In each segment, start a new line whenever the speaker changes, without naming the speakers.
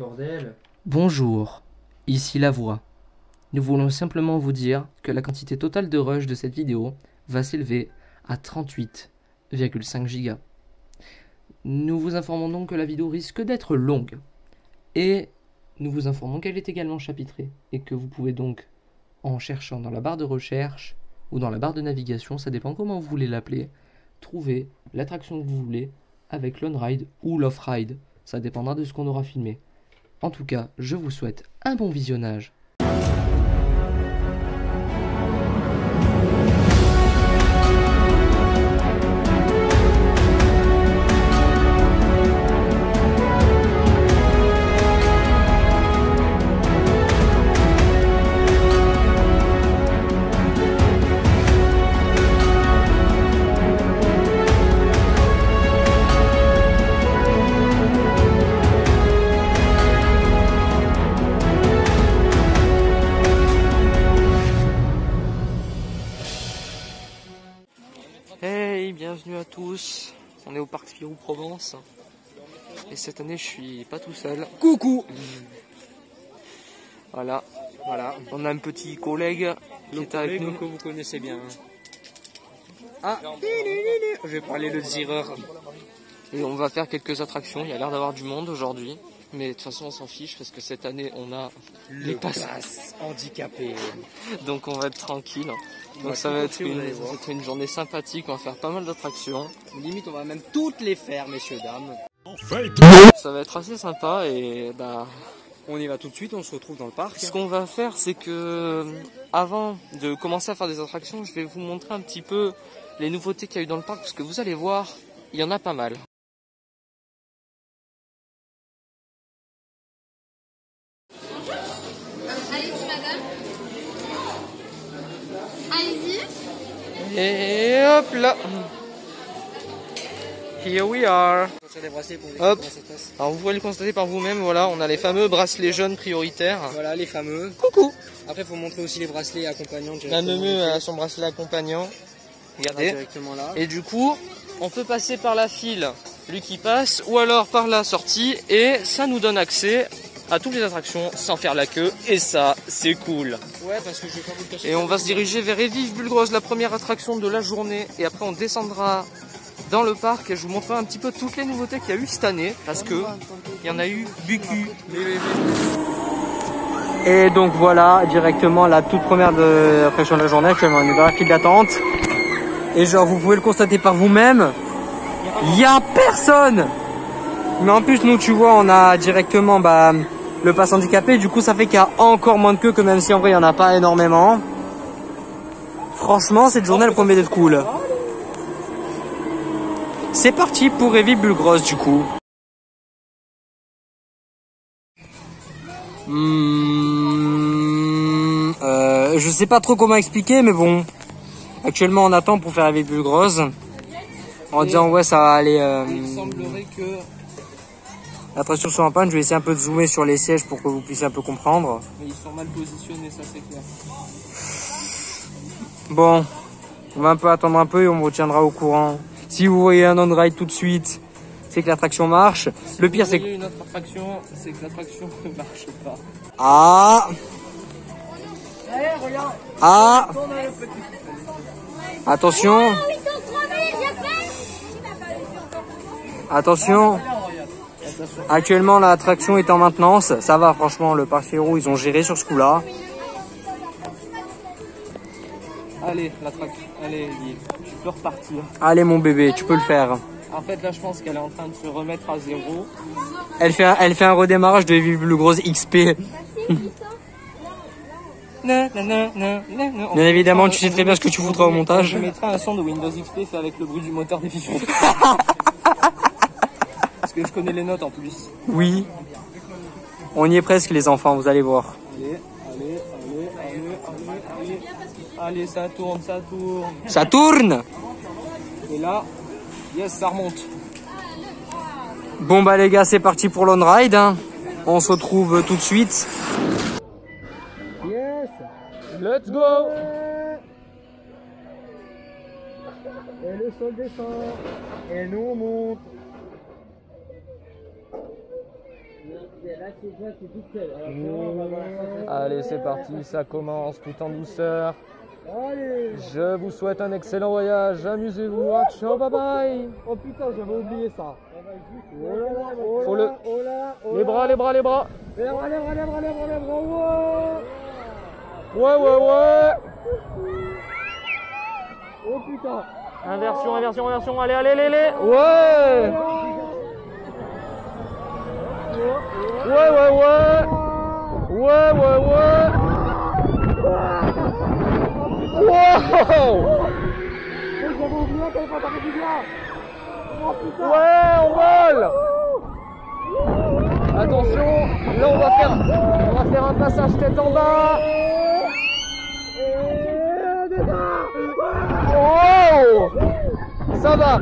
Bordel.
Bonjour, ici La Voix. Nous voulons simplement vous dire que la quantité totale de rush de cette vidéo va s'élever à 38,5 Go. Nous vous informons donc que la vidéo risque d'être longue. Et nous vous informons qu'elle est également chapitrée et que vous pouvez donc, en cherchant dans la barre de recherche ou dans la barre de navigation, ça dépend comment vous voulez l'appeler, trouver l'attraction que vous voulez avec l'on-ride ou l'off-ride. Ça dépendra de ce qu'on aura filmé. En tout cas, je vous souhaite un bon visionnage. Hey, bienvenue à tous. On est au parc Spirou Provence. Et cette année, je suis pas tout seul.
Coucou.
Voilà. On a un petit collègue qui est avec nous.
Que vous connaissez bien. Ah, je vais parler le zireur.
Et on va faire quelques attractions. Il y a l'air d'avoir du monde aujourd'hui. Mais de toute façon, on s'en fiche parce que cette année, on a
Le pass handicapé.
Donc on va être tranquille. Donc ça va être une journée sympathique. On va faire pas mal d'attractions.
Limite, on va même toutes les faire, messieurs, dames.
Ça va être assez sympa et bah...
On y va tout de suite, on se retrouve dans le parc.
Ce qu'on va faire, c'est que avant de commencer à faire des attractions, je vais vous montrer un petit peu les nouveautés qu'il y a eu dans le parc parce que vous allez voir, il y en a pas mal.
Allez-y, madame. Allez-y.
Et hop là. Here we are. Hop. Alors vous pouvez le constater par vous-même, voilà, on a les fameux bracelets jaunes prioritaires.
Voilà les fameux.
Coucou.
Après, il faut montrer aussi les bracelets accompagnants.
La Neumeu a son bracelet accompagnant. Regardez.
Directement là.
Et du coup, on peut passer par la file, lui qui passe, ou alors par la sortie, et ça nous donne accès à toutes les attractions sans faire la queue, et ça, c'est cool.
Ouais, parce que je vais pas vous le cacher.
Et on va se diriger vers Evive Bulgros, la première attraction de la journée, et après on descendra dans le parc et je vous montrerai un petit peu toutes les nouveautés qu'il y a eu cette année, parce que il y en a eu beaucoup. Et donc voilà, directement la toute première attraction de la journée, actuellement on est dans la file d'attente. Et genre vous pouvez le constater par vous-même, il y a personne. Mais en plus nous tu vois on a directement le pass handicapé, du coup ça fait qu'il y a encore moins de queue que même si en vrai il n'y en a pas énormément. Franchement cette journée elle promet d'être cool. C'est parti pour Evive Bulgros du coup. Je sais pas trop comment expliquer mais bon. Actuellement on attend pour faire Evive Bulgros. En disant ouais ça va aller.
Il semblerait que
l'attraction soit en panne, je vais essayer un peu de zoomer sur les sièges pour que vous puissiez un peu comprendre.
mais ils sont mal positionnés, ça c'est clair.
Bon, on va un peu attendre un peu et on vous tiendra au courant. Si vous voyez un on-ride tout de suite, c'est que l'attraction marche. Le pire c'est que...
une autre attraction, c'est que l'attraction ne marche pas.
Ah. Ah. Attention. Attention. Actuellement l'attraction est en maintenance. Ça va franchement, le parc Spirou ils ont géré sur ce coup là.
Allez, l'attraction, allez, tu peux repartir.
Allez mon bébé, tu peux le faire.
En fait, là, je pense qu'elle est en train de se remettre à zéro.
Elle fait un redémarrage de Evive Bulgros XP. Bien évidemment, tu sais très bien ce que tu voudras au montage.
Je mettrai un son de Windows XP fait avec le bruit du moteur des fichiers. Parce que je connais les notes en plus.
Oui. On y est presque les enfants, vous allez voir.
Allez, ça tourne.
Ça tourne.
Et là, yes, ça remonte.
Bon bah les gars, c'est parti pour l'on-ride. Hein. On se retrouve tout de suite.
Yes, let's go. Et le sol descend. Et nous on monte. Allez, c'est parti, ça commence tout en douceur. Je vous souhaite un excellent voyage, amusez-vous, ciao, bye bye.
Oh putain, j'avais oublié ça.
Faut le... Les bras, les bras, les bras.
Les bras,
Ouais.
Oh putain.
Inversion, allez. Ouais. Wow.
J'avais oublié qu'elle était pas du bien. Oh putain.
Ouais, on vole. Attention, là on va faire un passage tête en bas. Oh, ça va.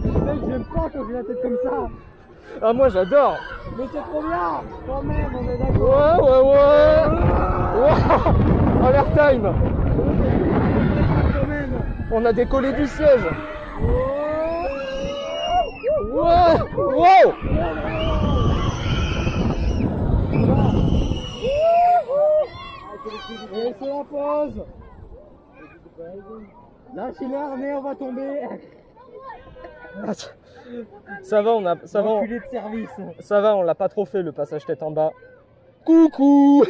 Mec, j'aime pas quand j'ai la tête comme ça.
Ah, moi j'adore.
Mais c'est trop bien. Quand même, on est d'accord.
Ouais. En l'air time. On a décollé du siège. Wow.
Et c'est la pause. Lâchez l'armée, on va tomber.
Ça va,
Enculé de service.
ça va, on l'a pas trop fait le passage tête en bas. Coucou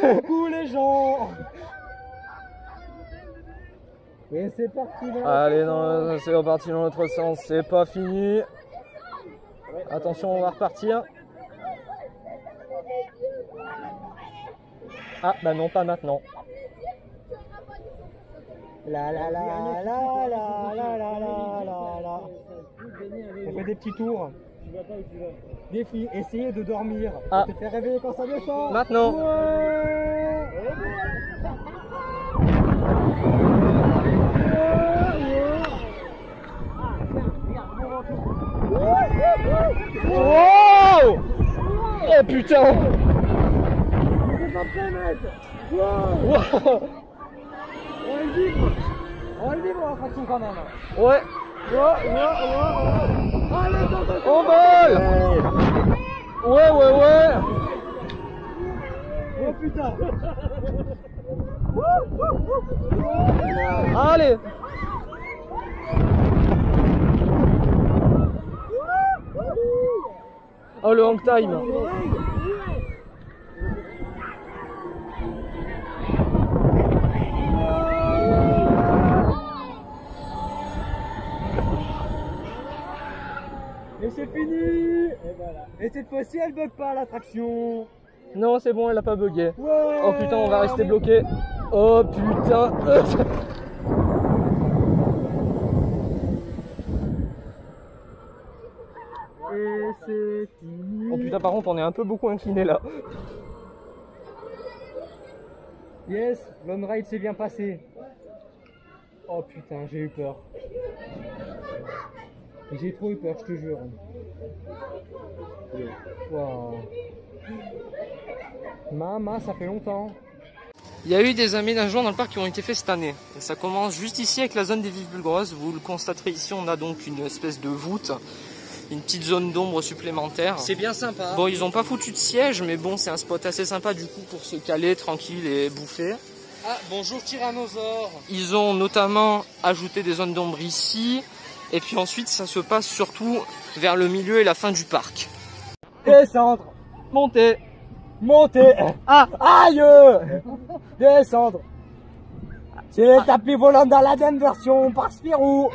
les gens. Et c'est parti.
Allez, c'est reparti dans l'autre sens, c'est pas fini. Attention, on va repartir. Ah, bah non, pas maintenant.
La. On fait des petits tours. Défi, essayez de dormir.
Ah.
Te faire réveiller quand ça descend.
Maintenant. Wow. Oh putain. Wow.
On le vibre en fraction quand même.
Ouais.
Allez,
On vole. Ouais.
Oh putain.
Allez. Oh, le hang time.
Et c'est fini. Et cette fois-ci, elle bug pas l'attraction.
Non, c'est bon, elle a pas bugué.
Ouais.
Oh putain, on va rester bloqué. Oh putain.
Et c'est fini.
Oh putain, par contre, on est un peu beaucoup incliné là.
Yes, l'on-ride s'est bien passé. Oh putain, j'ai eu peur. J'ai trop eu peur, je te jure. Wow. Maman, ça fait longtemps.
Il y a eu des aménagements dans le parc qui ont été faits cette année. Et ça commence juste ici avec la zone des vives bulles-grosses. Vous le constaterez ici, on a donc une espèce de voûte, une petite zone d'ombre supplémentaire.
C'est bien sympa.
Bon, ils ont pas foutu de siège, mais bon, c'est un spot assez sympa du coup pour se caler tranquille et bouffer.
Ah, bonjour tyrannosaure.
Ils ont notamment ajouté des zones d'ombre ici. Et puis ensuite, ça se passe surtout vers le milieu et la fin du parc.
Descendre.
Montez.
Monter. Ah, aïe. Descendre. C'est le tapis volant dans la deuxième version par Spirou.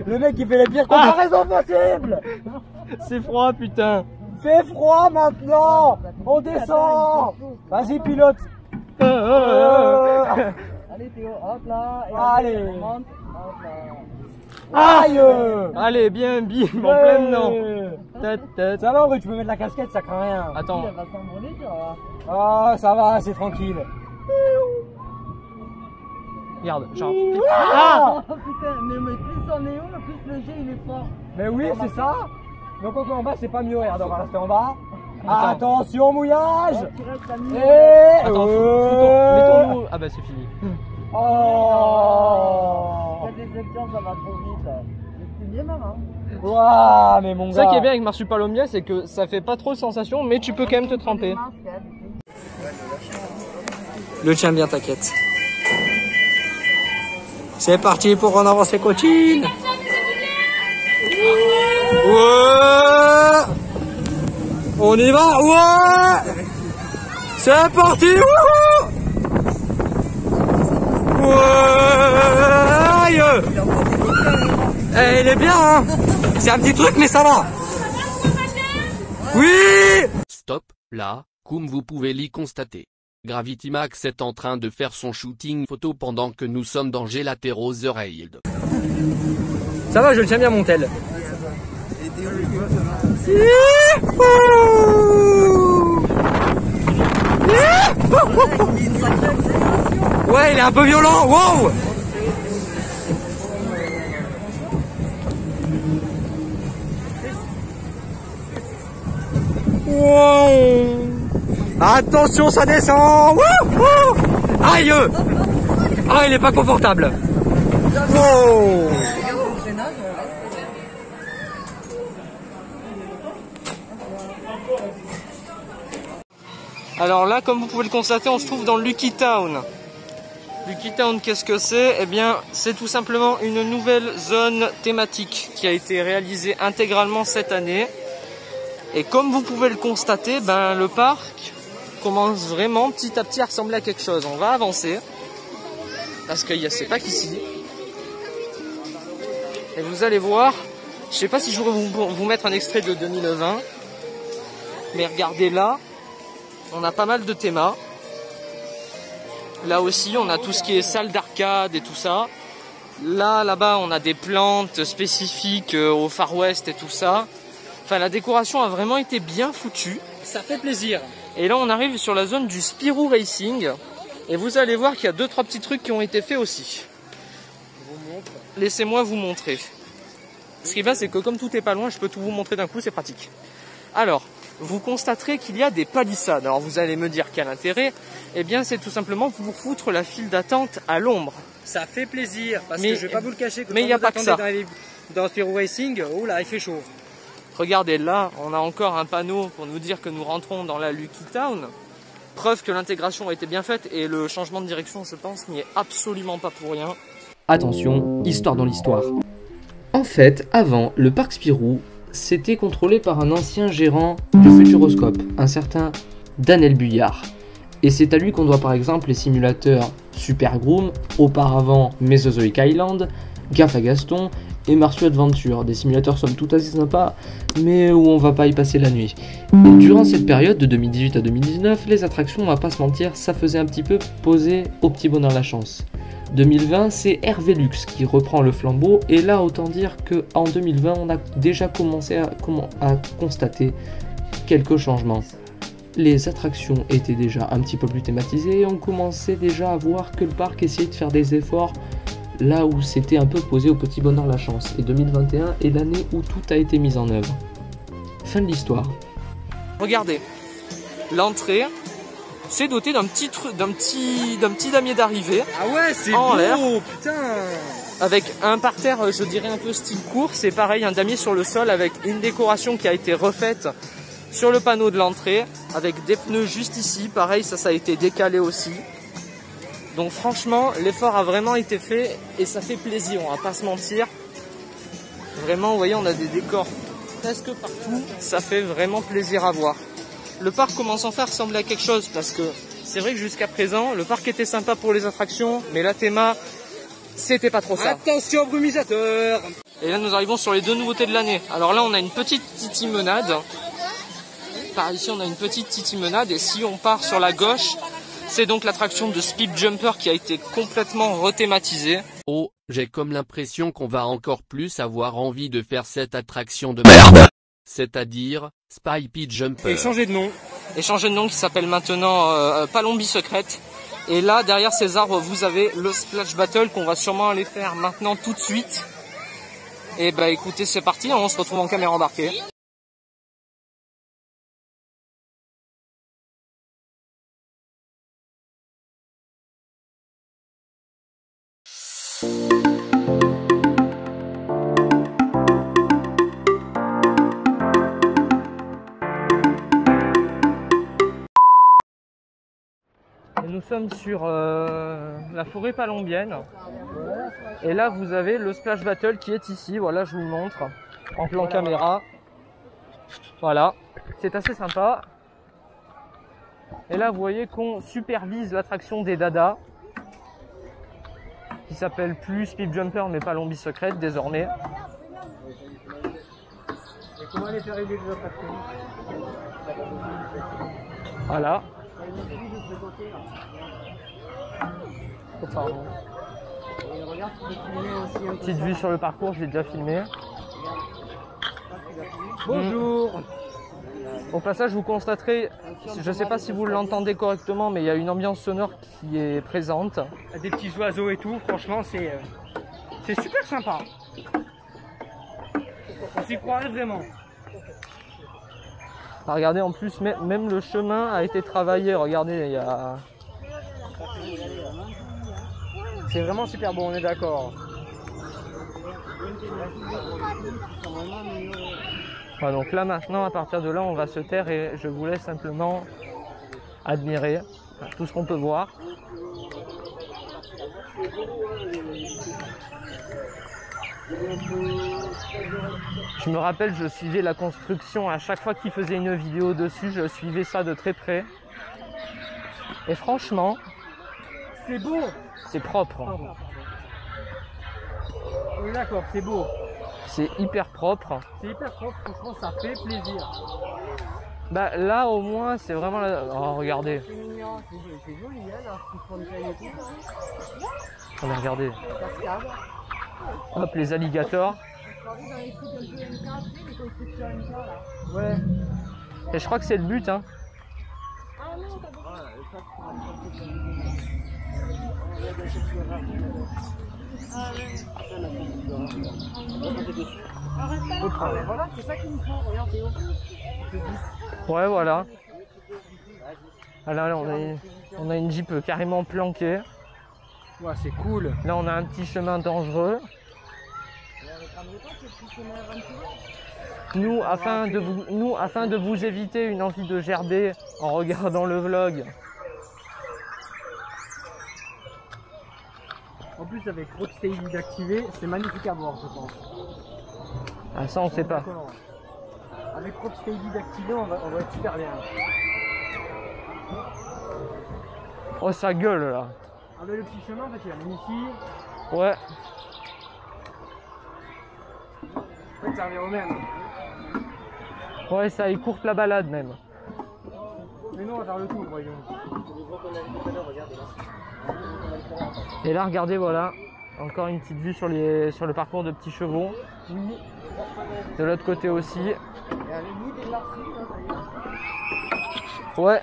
Le mec il fait les pires comparaisons possibles.
C'est froid, putain.
Fait froid maintenant. On descend. Vas-y pilote. Allez Théo, hop là. Allez. Aïe.
Allez, bien, bim, en plein dedans. Tête.
Ça va, ouais, tu peux mettre la casquette, ça craint rien.
Attends.
Ah, ça va, c'est tranquille.
Regarde, genre.
Ah.
Oh putain, mais plus on est haut, plus le jet il est fort.
Mais oui, c'est ça. Donc quand on est en bas, c'est pas mieux. Regarde, on va rester en bas.
Attends.
Attention, mouillage.
Attends, mettons-nous. Ah bah c'est fini.
Oh.
Il y a des sections, ça va trop vite. c'est bien marrant.
Ouah, mais mon gars.
Ça qui est bien avec marsupal au miel, c'est que ça fait pas trop de sensation, mais tu peux quand même te tremper.
Le tien bien, t'inquiète. C'est parti pour en avancer coachine. Ouais. On y va, ouais. C'est parti, wouhou. Ouais. Eh, il est bien, hein. C'est un petit truc, mais ça va. Oui.
Stop, là, comme vous pouvez l'y constater. Gravity Max est en train de faire son shooting photo pendant que nous sommes dans Gelateros Railed.
Ça va, je le tiens bien mon tel. Ouais, il est un peu violent. Wow. Wow. Attention, ça descend. Wouhou. Aïe. Ah, il est pas confortable. Wow.
Alors là, comme vous pouvez le constater, on se trouve dans Lucky Town. Lucky Town, qu'est-ce que c'est? Eh bien, c'est tout simplement une nouvelle zone thématique qui a été réalisée intégralement cette année. Et comme vous pouvez le constater, ben, le parc commence vraiment petit à petit à ressembler à quelque chose. On va avancer, parce c'est pas qu'ici. Et vous allez voir, je sais pas si je vais vous mettre un extrait de 2020, mais regardez là, on a pas mal de thémas. Là aussi, on a tout ce qui est salle d'arcade et tout ça. Là-bas, on a des plantes spécifiques au Far West et tout ça. Enfin, la décoration a vraiment été bien foutue.
Ça fait plaisir.
Et là, on arrive sur la zone du Spirou Racing. Et vous allez voir qu'il y a 2-3 petits trucs qui ont été faits aussi. Laissez-moi vous montrer. Ce qui est bien, c'est que comme tout est pas loin, je peux tout vous montrer d'un coup, c'est pratique. Alors, vous constaterez qu'il y a des palissades. Alors vous allez me dire quel intérêt? Eh bien, c'est tout simplement pour foutre la file d'attente à l'ombre.
Ça fait plaisir, parce que je vais pas vous le cacher.
Mais il n'y a pas que ça.
Dans Spirou Racing, oh là, il fait chaud.
Regardez là, on a encore un panneau pour nous dire que nous rentrons dans la Lucky Town. Preuve que l'intégration a été bien faite et le changement de direction, je pense, n'y est absolument pas pour rien.
Attention, histoire dans l'histoire. En fait, avant, le parc Spirou, c'était contrôlé par un ancien gérant du Futuroscope, un certain Daniel Buyard. Et c'est à lui qu'on doit par exemple les simulateurs Super Groom, auparavant Mesozoic Island, Gaffe à Gaston et Marsupilami Adventure, des simulateurs somme toute assez sympas, mais où on va pas y passer la nuit. Et durant cette période de 2018 à 2019, les attractions, on va pas se mentir, ça faisait un petit peu poser au petit bonheur la chance. 2020, c'est Hervelux qui reprend le flambeau, et là autant dire qu'en 2020, on a déjà commencé à constater quelques changements. Les attractions étaient déjà un petit peu plus thématisées, et on commençait déjà à voir que le parc essayait de faire des efforts là où c'était un peu posé au petit bonheur la chance. Et 2021 est l'année où tout a été mis en œuvre. Fin de l'histoire.
Regardez, l'entrée, c'est doté d'un petit damier d'arrivée.
Ah ouais, c'est
en l'air,
beau, putain.
avec un parterre, je dirais un peu style court. C'est pareil, un damier sur le sol avec une décoration qui a été refaite sur le panneau de l'entrée, avec des pneus juste ici. Pareil, ça a été décalé aussi. Donc franchement, l'effort a vraiment été fait et ça fait plaisir, on va pas se mentir. Vraiment, vous voyez, on a des décors presque partout. Ça fait vraiment plaisir à voir. Le parc commence enfin à ressembler à quelque chose, parce que c'est vrai que jusqu'à présent, le parc était sympa pour les attractions, mais la théma, c'était pas trop ça.
Attention brumisateur.
Et là, nous arrivons sur les 2 nouveautés de l'année. Alors là, on a une petite titimenade. Par ici, on a une petite titimenade, et si on part sur la gauche, c'est donc l'attraction de Speed Jumper qui a été complètement rethématisée.
Oh, j'ai comme l'impression qu'on va encore plus avoir envie de faire cette attraction de merde. C'est-à-dire, Speed Jumper.
Et changer de nom.
Et changer de nom, qui s'appelle maintenant Palombie Secrète. Et là, derrière ces arbres, vous avez le Splash Battle qu'on va sûrement aller faire maintenant tout de suite. Et bah écoutez, c'est parti, on se retrouve en caméra embarquée. sommes sur la forêt palombienne. Et là, vous avez le Splash Battle qui est ici. Voilà, je vous le montre en plan caméra. Voilà, c'est assez sympa. Et là, vous voyez qu'on supervise l'attraction des Dada, qui s'appelle plus Speed Jumper, mais Palombie Secrète désormais.
Et comment les faire aider les attractions?
Voilà. Oh, pardon. Petite vue sur le parcours, je l'ai déjà filmé.
Bonjour.
Au passage, vous constaterez, je ne sais pas si vous l'entendez correctement, mais il y a une ambiance sonore qui est présente.
Des petits oiseaux et tout, franchement, c'est super sympa. On s'y croirait vraiment.
Ah, regardez, en plus, même le chemin a été travaillé. Regardez, il y a...
C'est vraiment super bon, on est d'accord.
Voilà, donc là, maintenant, à partir de là, on va se taire et je vous laisse simplement admirer tout ce qu'on peut voir. Je me rappelle, je suivais la construction à chaque fois qu'ils faisaient une vidéo dessus, je suivais ça de très près. Et franchement,
C'est beau.
c'est propre.
On est d'accord, c'est beau.
C'est hyper propre.
C'est hyper propre, franchement, ça fait plaisir.
Bah là, au moins, c'est vraiment... Oh, regardez.
C'est mignon, c'est joli, hein, là, ce fontaine et tout.
Regardez.
Cascade.
Hop, les alligators.
Ouais.
Et je crois que c'est le but, hein.
Voilà, c'est ça qu'il nous faut, regarde Théo.
Ouais, voilà. Ah, là, on a une Jeep carrément planquée.
Ouais, c'est cool.
Là, on a un petit chemin dangereux. Nous, afin de vous éviter une envie de gerber en regardant le vlog,
En plus, avec Rocksteady d'activer, c'est magnifique à voir, je pense.
ah, ça on sait pas.
D'accord. Avec Rocksteady d'activer, on va être super bien.
Oh, ça gueule là.
Avec le petit chemin, en fait, il amène ici.
Ouais.
En fait, ça revient au même.
Ouais, ça écourte la balade même.
Mais non, on va faire le tour, voyons.
Et là, regardez, voilà. Encore une petite vue sur le parcours de petits chevaux.
Oui.
De l'autre côté aussi.
Et avec nous, des larcis,
Ouais.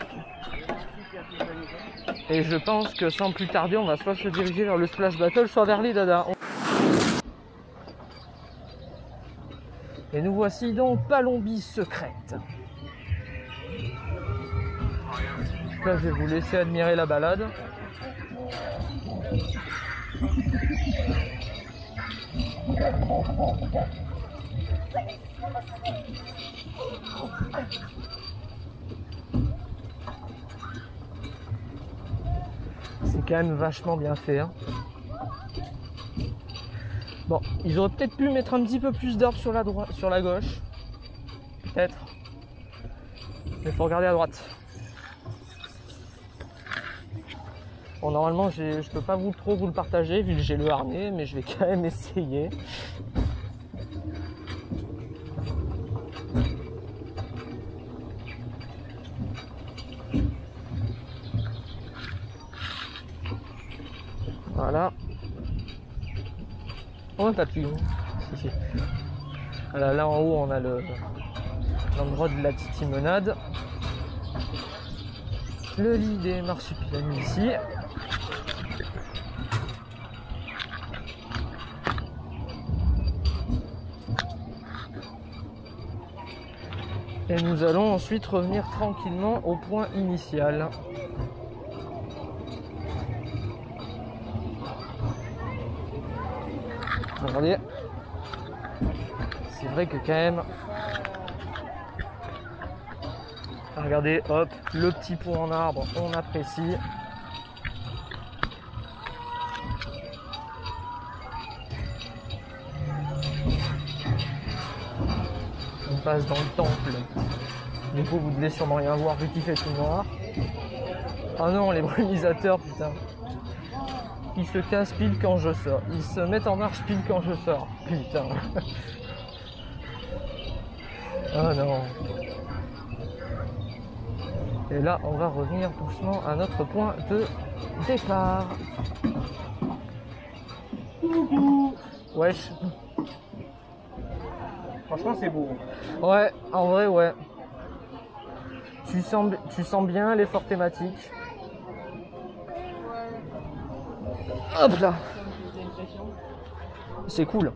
Et je pense que sans plus tarder, on va soit se diriger vers le Splash Battle, soit vers les Dada. Et nous voici dans Palombie Secrète. Là, je vais vous laisser admirer la balade. C'est quand même vachement bien fait, hein. Bon, ils auraient peut-être pu mettre un petit peu plus d'arbres sur la droite, sur la gauche. Peut-être. Mais il faut regarder à droite. Bon, normalement, je peux pas trop vous le partager vu que j'ai le harnais, mais je vais quand même essayer. Voilà. Oh, t'as pu. Si. Voilà, là en haut, on a l'endroit de la titimonade. Le lit des marsupilamis ici. Et nous allons ensuite revenir tranquillement au point initial. Regardez, c'est vrai que quand même, regardez, hop, le petit pont en arbre, on apprécie. passe dans le temple. Du coup, vous devez sûrement rien voir vu qu'il fait tout noir. Ah non, les brumisateurs, putain. Ils se cassent pile quand je sors. Ils se mettent en marche pile quand je sors. Putain. Oh non. Et là, on va revenir doucement à notre point de départ.
Coucou.
Wesh.
Franchement, c'est beau.
Ouais, en vrai, ouais. Tu sens bien l'effort thématique. Hop là. C'est cool.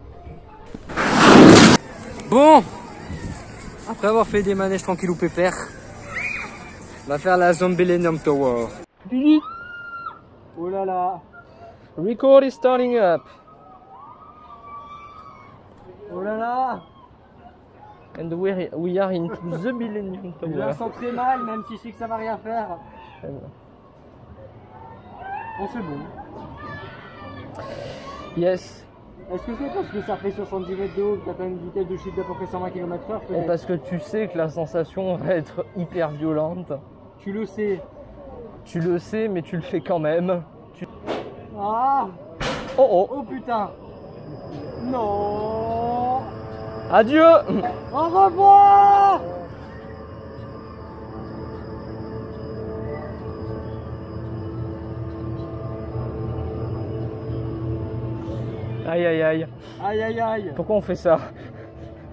Bon, après avoir fait des manèges tranquillou pépère, on va faire la Zombielennium Tower.
Oh là là.
Record is starting up.
Oh là là.
And we are into the Millennium
Je
Tower.
la sens très mal, même si je sais que ça va rien faire. Bon, c'est bon.
Yes.
Est-ce que c'est parce que ça fait 70 mètres de haut que t'as une vitesse de chute d'à peu près 120 km/h
Et parce que tu sais que la sensation va être hyper violente.
Tu le sais.
Tu le sais, mais tu le fais quand même.
Ah.
Oh oh.
Oh putain. Non.
Adieu.
Au revoir.
Aïe aïe aïe.
Aïe aïe aïe.
Pourquoi on fait ça?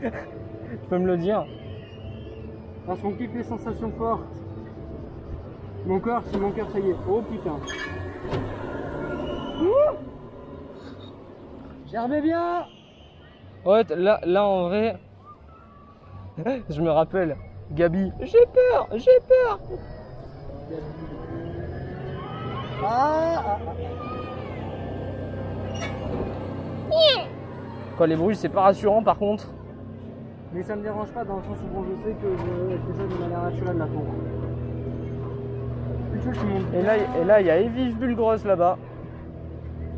Tu peux me le dire?
Parce qu'on kiffe les sensations fortes. Mon cœur, c'est mon cœur, ça y est. Oh putain. J'arrivais bien.
Ouais, là en vrai, je me rappelle, Gabi, j'ai peur, j'ai peur.
Ah.
Quand les bruits, c'est pas rassurant par contre.
Mais ça me dérange pas dans le sens où bon, je sais que je fais ça de manière naturelle là pour.
Et là, il y a Evive Bulgros là-bas.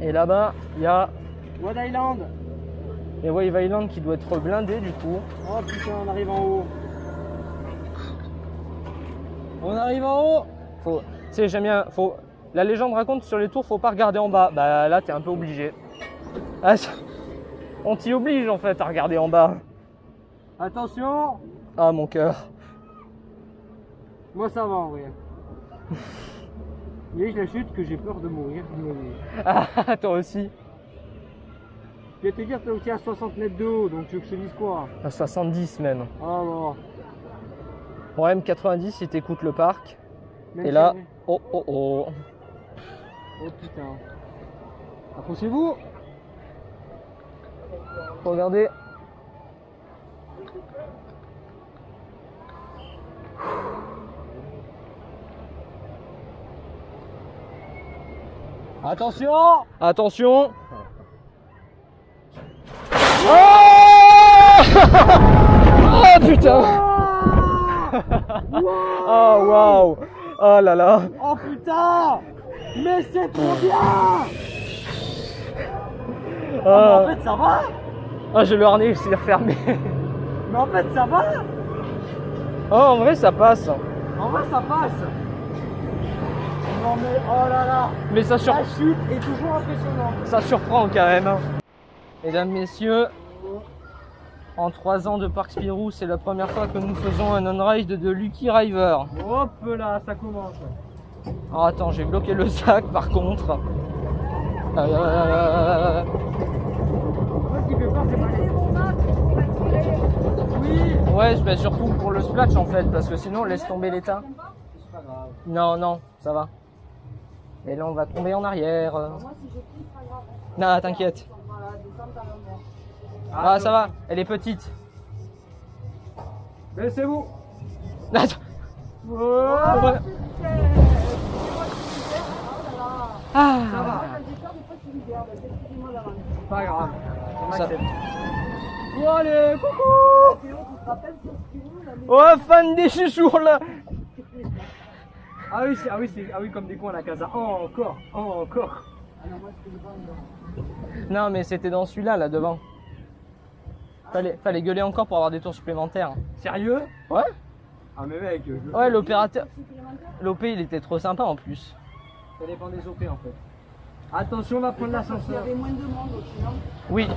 Et là-bas, il y a
Wade Island.
et Wave Island qui doit être blindé du coup.
Oh putain, on arrive en haut. On arrive en haut.
Tu sais, j'aime bien. La légende raconte sur les tours, faut pas regarder en bas. Bah là, t'es un peu obligé. Ah, on t'y oblige en fait à regarder en bas.
Attention.
Ah mon cœur.
Moi ça va en vrai. Mais je la chute que j'ai peur de mourir.
Ah, toi aussi.
Je vais te dire, t'es aussi à 60 mètres de haut, donc tu veux que je te dise quoi?
À 70 même.
Ah bon.
En M90 si t'écoutes le parc.
Même
Et
si
là,
on est-
oh oh oh.
Oh putain. Approchez-vous.
Regardez.
Attention.
Attention. Oh, oh putain. Oh waouh. Oh là là.
Oh putain. Mais c'est trop bien. Mais en fait ça va.
Ah, j'ai le harnais, c'est refermé.
Mais en fait ça va.
Oh, en vrai, ça passe.
En vrai ça passe. Non mais oh là là.
Mais ça,
La chute est toujours impressionnante.
ça surprend quand même. Hein. Mesdames, messieurs, en 3 ans de Parc Spirou, c'est la première fois que nous faisons un on-ride de Lucky River.
Hop là, ça commence.
Alors attends, j'ai bloqué le sac par contre.
Moi, ce qui fait peur, c'est pas les... Oui.
Ouais, bah, surtout pour le splash en fait, parce que sinon on laisse tomber l'état.
C'est pas grave.
Non, non, ça va. Et là on va tomber en arrière. Non, t'inquiète. Ah, ça va, elle est petite.
Laissez-vous.
Attends.
Oh.
Ah.
Ça va. Pas grave. On
Ça-
accepte. Bon allez, coucou.
Oh, fan des chouchours là.
Ah oui, comme des cons à la casa. Oh, encore.
Non, mais c'était dans celui-là, là devant. Fallait gueuler encore pour avoir des tours supplémentaires.
Sérieux?
Ouais.
Ah mais mec,
Ouais, l'opérateur. L'OP il était trop sympa en plus.
ça dépend des OP en fait. Attention, on va prendre l'ascenseur.
moins de monde aussi, non?
Oui.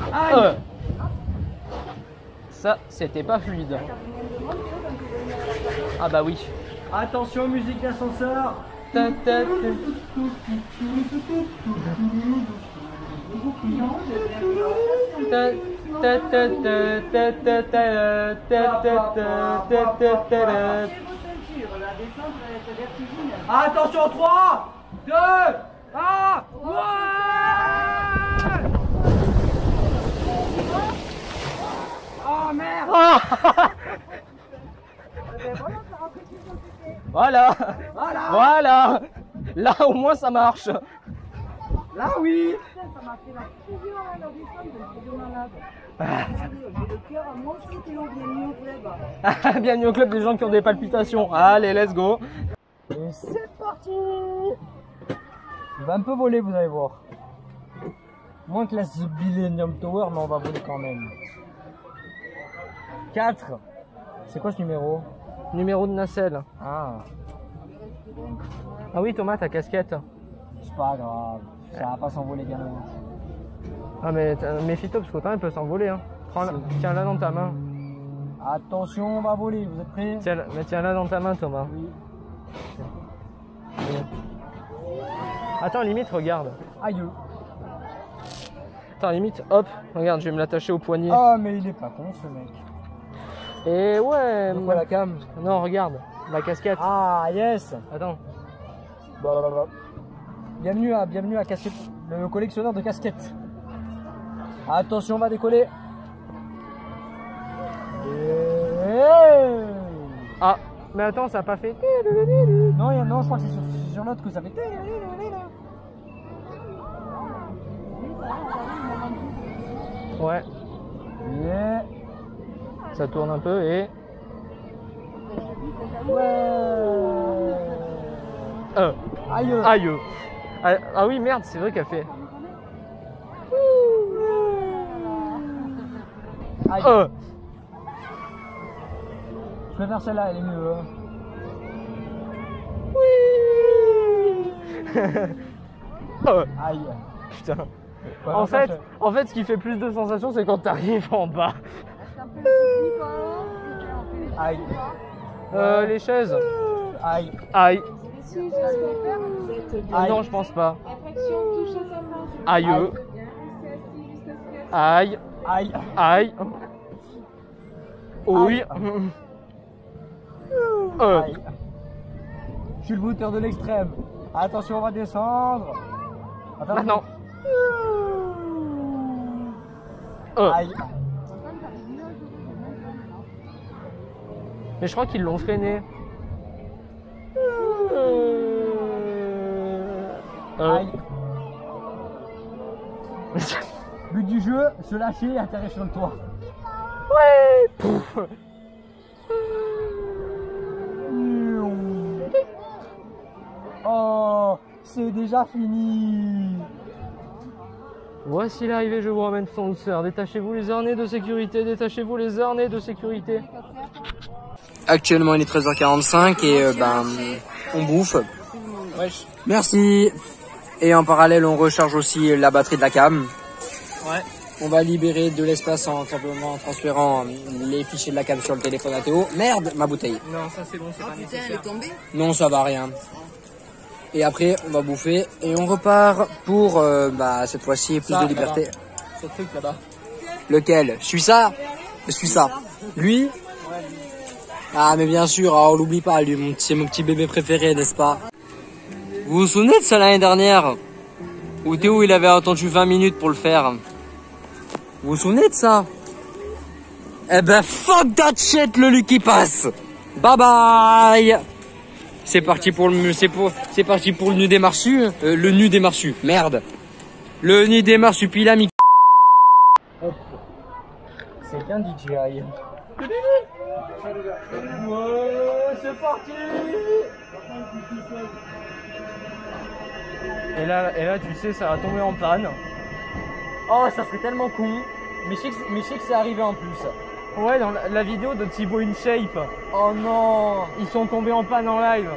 Ça, c'était pas fluide. Ah bah oui.
Attention, musique d'ascenseur.
Ta, ta, ta. Ta, ta, ta, ta, ta, ta, ta, ta, ta, ta, ta, ta.
La descente va être vertigineuse.
Attention, 3, 2, 1, ouais. Oh merde.
Voilà. Voilà. Là au moins ça marche.
Là oui.
Ça m'a fait la fusion à la descente, je suis malade. J'ai le cœur à moi aussi qui l'ont bienvenue au club.
Bienvenue au club des gens qui ont des palpitations. Allez, let's go.
Et c'est parti. Il va un peu voler, vous allez voir. Moins que la Millennium Tower, mais on va voler quand même. 4. C'est quoi ce numéro?
Numéro de nacelle.
Ah,
Ah oui Thomas, ta casquette.
c'est pas grave. Ça va pas s'envoler bien loin.
Ah mais méfie-toi parce qu'autant elle peut s'envoler. Hein. Tiens-la dans ta main.
Attention, on va voler, vous êtes prêts?
Tiens-la dans ta main Thomas.
Oui.
Attends, limite, regarde.
Aïe.
Attends, limite, hop, regarde, je vais me l'attacher au poignet.
Ah, mais il est pas con ce mec.
Et ouais.
De quoi la cam?
Non, regarde, la casquette.
Ah, yes.
Attends.
Blablabla. Bienvenue à casquette, le collectionneur de casquettes. Attention, on va décoller.
Ah, mais attends, ça a pas fait.
Non, non, je crois que c'est sur l'autre que ça fait.
Ouais,
Yeah.
ça tourne un peu et.
Ouais.
Aïe.
Aïe.
Ah oui, merde, c'est vrai qu'elle fait.
Aïe. Je préfère celle-là, elle est mieux. Aïe.
Putain.
Ouais,
En
enfin,
fait, ce qui fait plus de sensations, c'est quand t'arrives en bas.
Aïe.
Les chaises.
Aïe.
Aïe.
Aïe.
Non, je pense pas. Aïe. Aïe.
Aïe.
Aïe. Oui.
Aïe. Je suis le booter de l'extrême. Attention, on va descendre. On va faire
Maintenant.
Aïe.
Mais je crois qu'ils l'ont freiné.
Aïe. But du jeu, se lâcher et atterrir sur le toit.
Ouais. Pouf.
Oh, c'est déjà fini.
Voici l'arrivée, je vous ramène sans douceur. Détachez-vous les harnais de sécurité, détachez-vous les harnais de sécurité.
Actuellement il est 13h45 et on bouffe.
Wesh.
Merci. Et en parallèle on recharge aussi la batterie de la cam.
Ouais.
On va libérer de l'espace en simplement transférant les fichiers de la cam sur le téléphone à Théo. Merde, ma bouteille.
Non, ça c'est bon, c'est pas nécessaire.
Non, ça va rien. Et après on va bouffer et on repart pour cette fois-ci plus
Ça,
de liberté.
là-bas. Ce truc là-bas.
Lequel? Je suis ça. Lui? Ah mais bien sûr, on l'oublie pas, lui, c'est mon petit bébé préféré, n'est-ce pas? Vous vous souvenez de ça l'année dernière? Où Théo il avait attendu 20 minutes pour le faire. Vous vous souvenez de ça? Eh ben fuck that shit, le Lucky Pass. Bye bye. C'est parti pour le c'est parti pour le nu des marsus. Le nu des marsus. Merde. Le nu des marsupilami.
C'est bien DJI.
Ouais, c'est parti. Et là, tu sais, ça va tomber en panne. Oh, ça serait tellement con.
Mais je sais que c'est arrivé en plus.
Ouais, dans la vidéo de Thibaut InShape,
Oh non.
ils sont tombés en panne en live.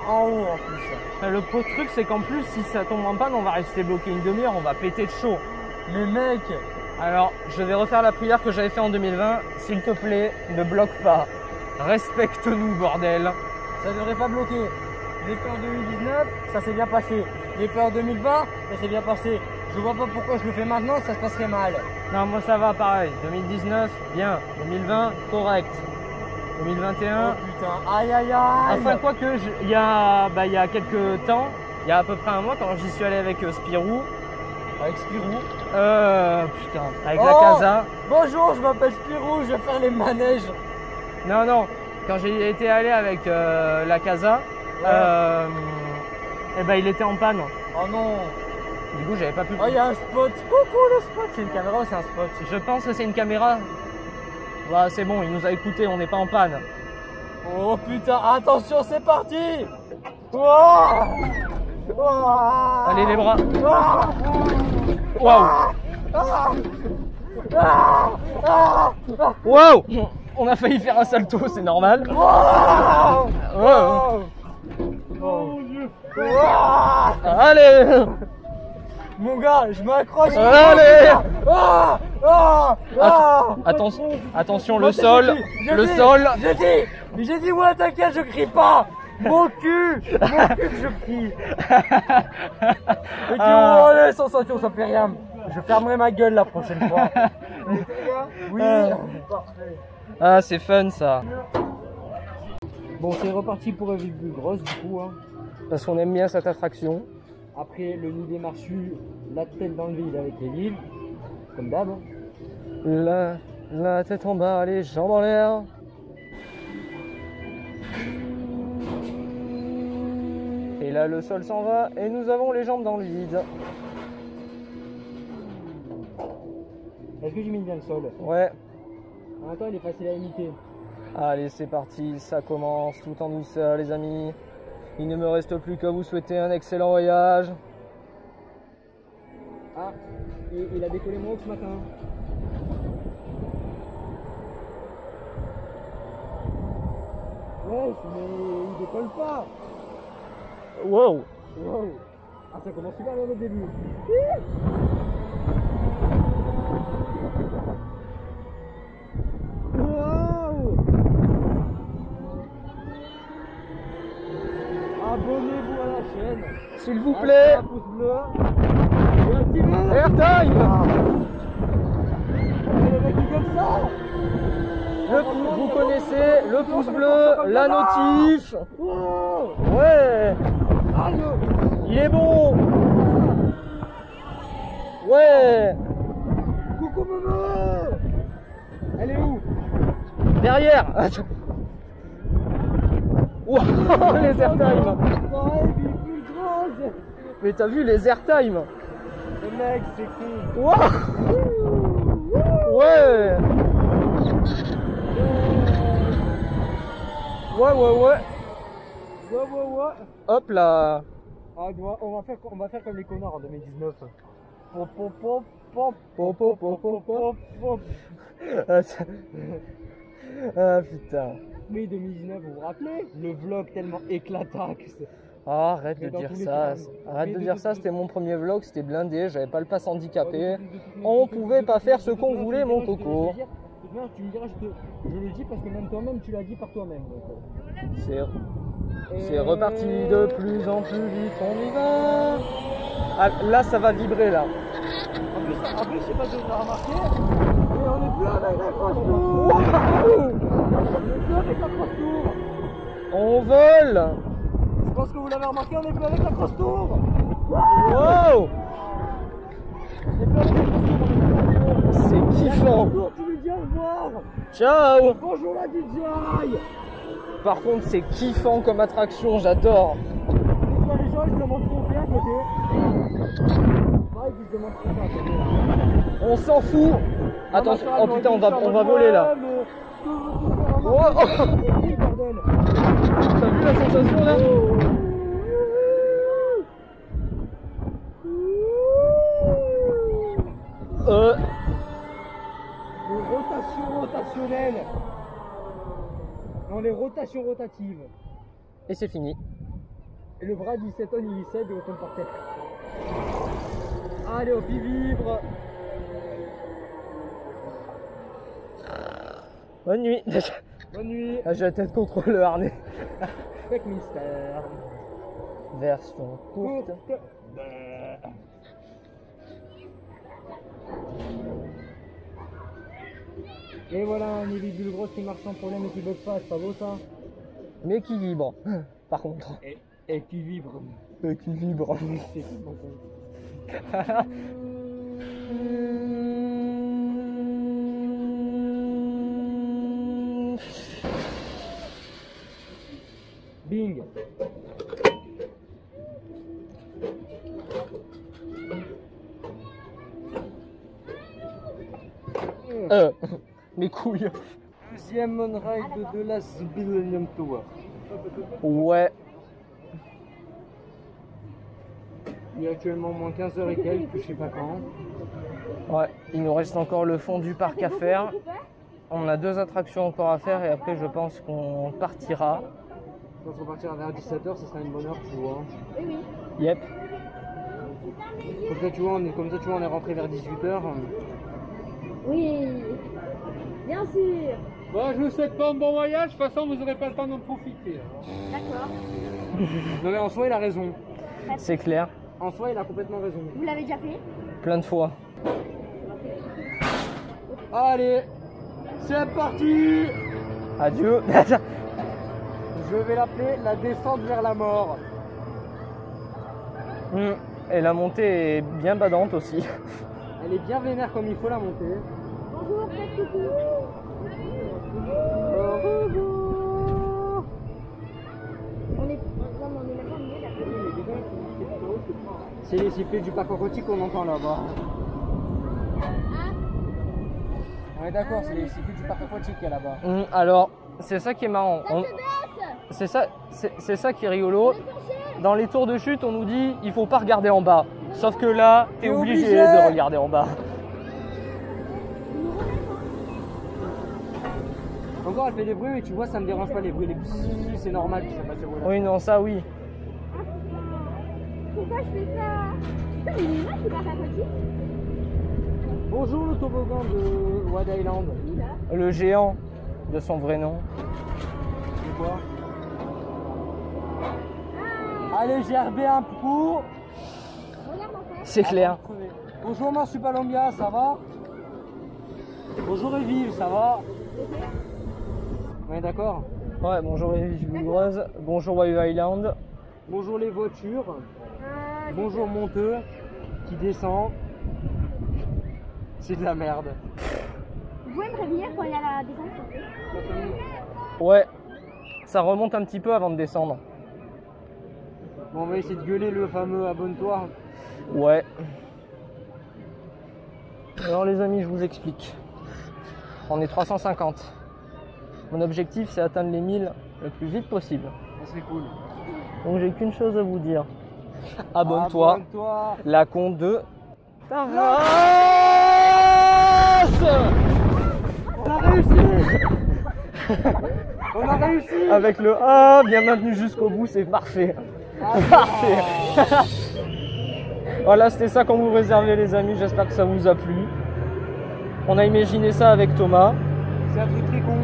En haut en plus.
Le truc, c'est qu'en plus, si ça tombe en panne, on va rester bloqué une demi-heure, on va péter de chaud.
Mais mec.
Alors, je vais refaire la prière que j'avais fait en 2020. S'il te plaît, ne bloque pas. Respecte-nous, bordel.
Ça devrait pas bloquer. J'ai fait en 2019, ça s'est bien passé. J'ai fait en 2020, ça s'est bien passé. Je vois pas pourquoi je le fais maintenant, ça se passerait mal.
Non, moi ça va pareil. 2019, bien. 2020, correct. 2021.
Oh putain, aïe aïe aïe.
Enfin, quoique, il y a quelques temps, il y a à peu près un mois, quand j'y suis allé avec Spirou.
Avec Spirou.
Putain, avec la
Oh.
Casa.
Bonjour, je m'appelle Spirou, je vais faire les manèges.
Non, non, quand j'ai été allé avec la Casa, eh ben il était en panne.
Oh non.
Du coup, j'avais pas pu.
Oh, il y a un spot. Coucou le spot. C'est une caméra ou c'est un spot?
Je pense que c'est une caméra. Bah, c'est bon, il nous a écouté, on n'est pas en panne.
Oh putain, attention, c'est parti. Wow. Wow.
Allez, les bras.
Wow.
Waouh! Waouh! On a failli faire un salto, c'est normal. Wow. Allez!
Mon gars, je m'accroche.
Allez!
Attention,
Attention, le sol, le sol.
J'ai dit, ouais, t'inquiète, je crie pas. Mon cul, je crie. Allez, sensation, ça fait rien. Je fermerai ma gueule la prochaine fois. Oui. Parfait.
Ah, c'est fun ça.
Bon, c'est reparti pour une vie plus grosse du coup. Hein.
Parce qu'on aime bien cette attraction.
Après le nid des marchus, la tête dans le vide avec les livres, comme d'hab.
La tête en bas, les jambes en l'air. Et là, le sol s'en va et nous avons les jambes dans le vide.
Est-ce que j'imite bien le sol?
Ouais.
En même temps, il est facile à imiter.
Allez, c'est parti, ça commence tout en douceur, les amis. Il ne me reste plus qu'à vous souhaiter un excellent voyage.
Ah, il a décollé mon haut ce matin. Ouais, mais il décolle pas.
Wow!
Wow. Ah, ça commence super bien au début. Wow. Abonnez-vous à la chaîne.
S'il vous plaît!
Un pouce bleu. Et activez.
Airtime!
Et le mec il comme ça.
Vous connaissez le pouce bleu, la notif.
Wow.
Ouais!
Aïe.
Il est bon! Ouais!
Coucou maman. Elle est où?
Derrière! Wow, les airtime!
Ouais, il est plus grande.
Mais t'as vu les airtime?
Le mec, c'est con.
Wow! Ouais! Ouais, ouais, ouais!
Ouais.
Hop là!
Ah, on va faire comme les connards en 2019. Pop, pop, pop,
Pop, pop, pop, pop,
pop,
pop.
pop.
Ah putain!
Mais 2019, vous vous rappelez? Le vlog tellement éclatant que c'est...
Oh, arrête de
Mais dans
dire
tous les
ça!
cas,
Arrête
mais
de
de
dire
toute
ça,
façon-
c'était mon premier vlog, c'était blindé, j'avais pas le pass handicapé. On pouvait pas faire ce qu'on voulait, mon coco.
Tu me diras, je le dis parce que même toi-même, tu l'as dit par toi-même.
C'est reparti de plus en plus vite, on y va! Ah, là, ça va vibrer là.
En plus, je sais pas si vous avez remarqué, mais on est plus avec la grosse tour. On est plus avec la grosse tour.
On vole!
Je pense que vous l'avez remarqué, on est plus avec la grosse tour.
Wow!
On est plus avec la grosse tour, on est plus avec la grosse tour.
C'est kiffant!
Bonjour, tu lui dis au revoir.
Ciao!
Bonjour la DJI.
Par contre, c'est kiffant comme attraction, j'adore!
Tu vois les gens, ils te montrent trop bien à côté. Ouais, ils te montrent trop bien à côté.
On s'en fout! Attention, oh putain, on va voler là! Oh, oh. T'as vu la sensation là?
exceptionnel dans les rotations rotatives.
Et c'est fini.
Et le bras 17 tonnes, il cède et on tombe par terre. Allez, hop, il vibre.
Bonne nuit.
Bonne nuit.
Ah, j'ai la tête contre le harnais.
Avec mystère.
Version courte.
Et voilà un libellule grosse qui marche sans problème et qui bug pas, c'est pas beau ça?
Mais qui vibre. Par contre.
Et qui vibre.
Et qui vibre.
C'est bon. Bing.
Mes couilles.
Deuxième monorail de la Millennium Tower.
Ouais.
Il est actuellement moins 15h et quelques, je sais pas quand.
Ouais. Il nous reste encore le fond du parc à faire. On a 2 attractions encore à faire et après je pense qu'on partira.
Quand on partira vers 17h, ce sera une bonne heure, tu vois.
Yep.
Comme ça, tu vois, on est rentré vers 18h.
Oui, bien sûr.
Bon, je vous souhaite pas un bon voyage, de toute façon, vous n'aurez pas le temps d'en profiter.
D'accord.
Non, mais en soi, il a raison.
C'est clair.
En soi, il a complètement raison.
Vous l'avez déjà fait?
Plein de fois.
Allez, c'est parti.
Adieu.
Je vais l'appeler la descente vers la mort.
Et la montée est bien badante aussi.
Elle est bien vénère comme il faut la montée.
Bonjour, faites coucou. On est même pas mieux là.
C'est les sifflets du parc aquatique qu'on entend là-bas. On est d'accord, c'est les sifflets du parc aquatique qu'il y a là-bas.
Alors, c'est ça qui est marrant. C'est ça qui est rigolo. Dans les tours de chute, on nous dit il faut pas regarder en bas. Sauf que là, t'es obligé de regarder en bas.
Encore, elle fait des bruits, mais tu vois, ça me dérange pas les bruits. Les bzzz, c'est normal que ça passe au
Oui, non, ça oui.
Pourquoi je fais ça? Putain, mais il est là, c'est pas aquatique.
Bonjour le toboggan de Wad Island.
Le géant de son vrai nom.
C'est quoi? Allez, j'ai herbé un coup.
C'est clair.
Bonjour Marsupilambia, ça va? Bonjour Evil, ça va? On est d'accord?
Ouais, bonjour les vivreuses. Bonjour Wild Island.
Bonjour les voitures. Bonjour Monteux qui descend. C'est de la merde.
Vous pouvez me prévenir quand il y a la descente?
Ouais, ça remonte un petit peu avant de descendre.
Bon, on va essayer de gueuler le fameux abonne-toi.
Ouais. Alors les amis, je vous explique. On est 350. Mon objectif, c'est atteindre les 1000 le plus vite possible.
C'est cool.
Donc j'ai qu'une chose à vous dire. Abonne-toi.
Abonne-toi.
La compte de Taras.
On a réussi. On a réussi.
Avec le A bien maintenu jusqu'au bout, c'est parfait. Parfait. Voilà, c'était ça qu'on vous réservait les amis, j'espère que ça vous a plu. On a imaginé ça avec Thomas.
C'est un truc très con.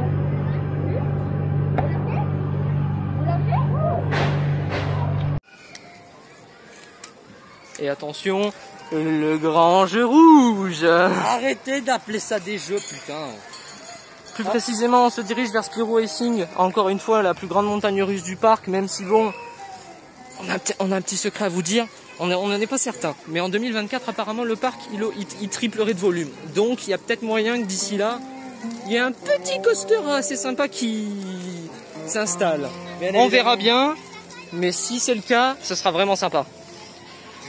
Et attention, le grand jeu rouge.
Arrêtez d'appeler ça des jeux, putain.
Plus précisément, on se dirige vers Spiro Racing, encore une fois la plus grande montagne russe du parc, même si bon, on a un petit secret à vous dire, on n'en est pas certain. Mais en 2024, apparemment, le parc, il triplerait de volume. Donc, il y a peut-être moyen que d'ici là, il y ait un petit coaster assez sympa qui s'installe. On verra bien, mais si c'est le cas, ce sera vraiment sympa.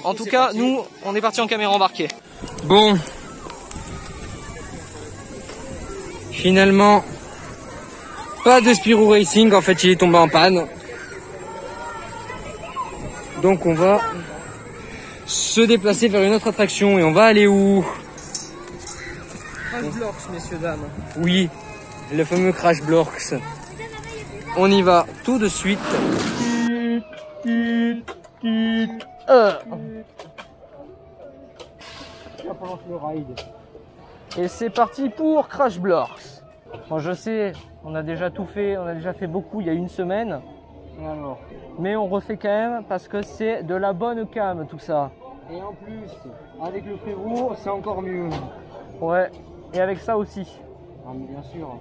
En tout cas, nous, on est parti en caméra embarquée.
Bon. Finalement, pas de Spiro Racing, en fait il est tombé en panne. Donc on va se déplacer vers une autre attraction et on va aller où?
Blocks, messieurs, dames.
Oui, le fameux Crash Blocks. On y va tout de suite.
Et c'est parti pour Crash Blocks. Bon, je sais, on a déjà tout fait, on a déjà fait beaucoup il y a une semaine.
Alors.
Mais on refait quand même parce que c'est de la bonne cam tout ça.
Et en plus, avec le frérot, c'est encore mieux.
Ouais, et avec ça aussi.
Ah, mais bien sûr.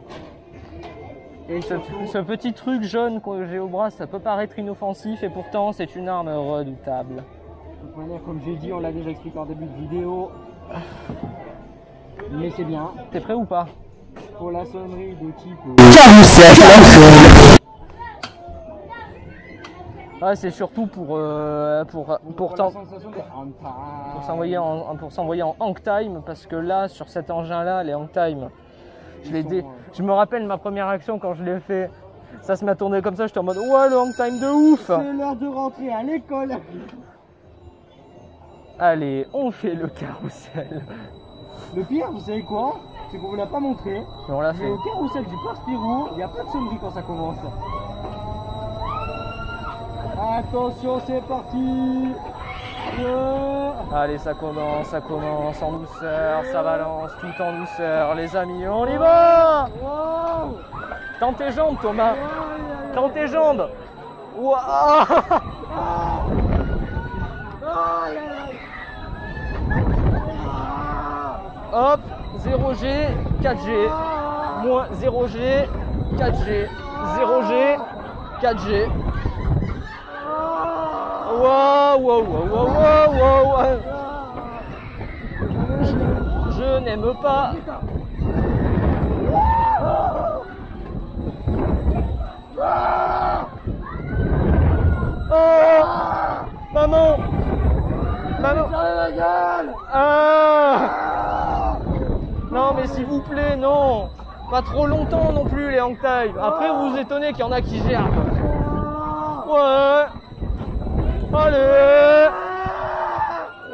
Et ce petit truc jaune que j'ai au bras, ça peut paraître inoffensif et pourtant c'est une arme redoutable.
De toute manière, comme j'ai dit, on l'a déjà expliqué en début de vidéo. Mais c'est bien.
T'es prêt ou pas?
Pour la sonnerie de type...
Ah, c'est surtout pour s'envoyer en hang time, parce que là, sur cet engin-là, les hang time, je me rappelle ma première action quand je l'ai fait. Ça se m'a tourné comme ça, j'étais en mode ouais, le hang time de ouf.
C'est l'heure de rentrer à l'école.
Allez, on fait le carrousel.
Le pire, vous savez quoi? C'est qu'on vous l'a pas montré.
Mais on l'a fait.
Mais au carrousel du Parc Spirou, il n'y a pas de sonnerie quand ça commence. Attention, c'est parti.
Allez, ça commence en douceur, ça balance tout en douceur, les amis, on y va. Tends tes jambes, Thomas. Tends tes jambes. Wow. Hop, 0G, 4G, moins 0G, 4G, 0G, 4G. Wow, wow, wow, wow, wow, wow. Je n'aime pas. Oh, maman. Maman. Ah. Non, mais s'il vous plaît, non. Pas trop longtemps non plus les hang time. Après, vous vous étonnez qu'il y en a qui gèrent. Ouais. Allez.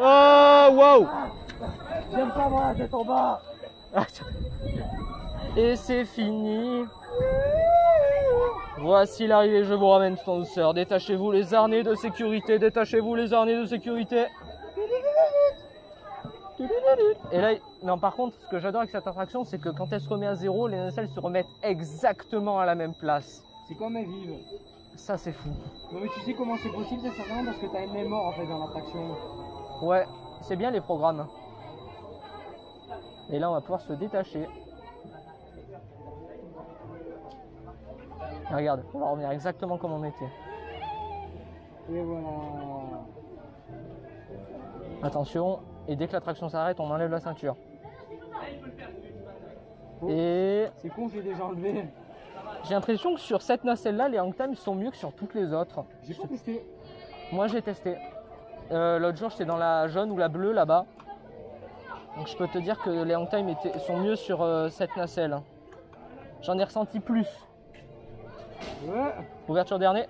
Oh, wow.
J'aime pas voir la tête en bas.
Et c'est fini. Voici l'arrivée, je vous ramène tout en douceur. Détachez-vous les harnais de sécurité, détachez-vous les harnais de sécurité. Et là, non, par contre, ce que j'adore avec cette attraction, c'est que quand elle se remet à zéro, les nacelles se remettent exactement à la même place.
C'est comme elles vivent.
Ça, c'est fou.
Non, mais tu sais comment c'est possible? C'est certainement parce que t'as une mémoire en fait dans l'attraction.
Ouais, c'est bien les programmes. Et là, on va pouvoir se détacher. Et regarde, on va revenir exactement comme on était.
Et voilà.
Attention, et dès que l'attraction s'arrête, on enlève la ceinture. Et
c'est con, j'ai déjà enlevé.
J'ai l'impression que sur cette nacelle-là, les hang time sont mieux que sur toutes les autres.
J'ai pas testé.
Moi, j'ai testé. L'autre jour, j'étais dans la jaune ou la bleue là-bas. Donc, je peux te dire que les hang time sont mieux sur cette nacelle. J'en ai ressenti plus.
Ouais.
Ouverture dernier.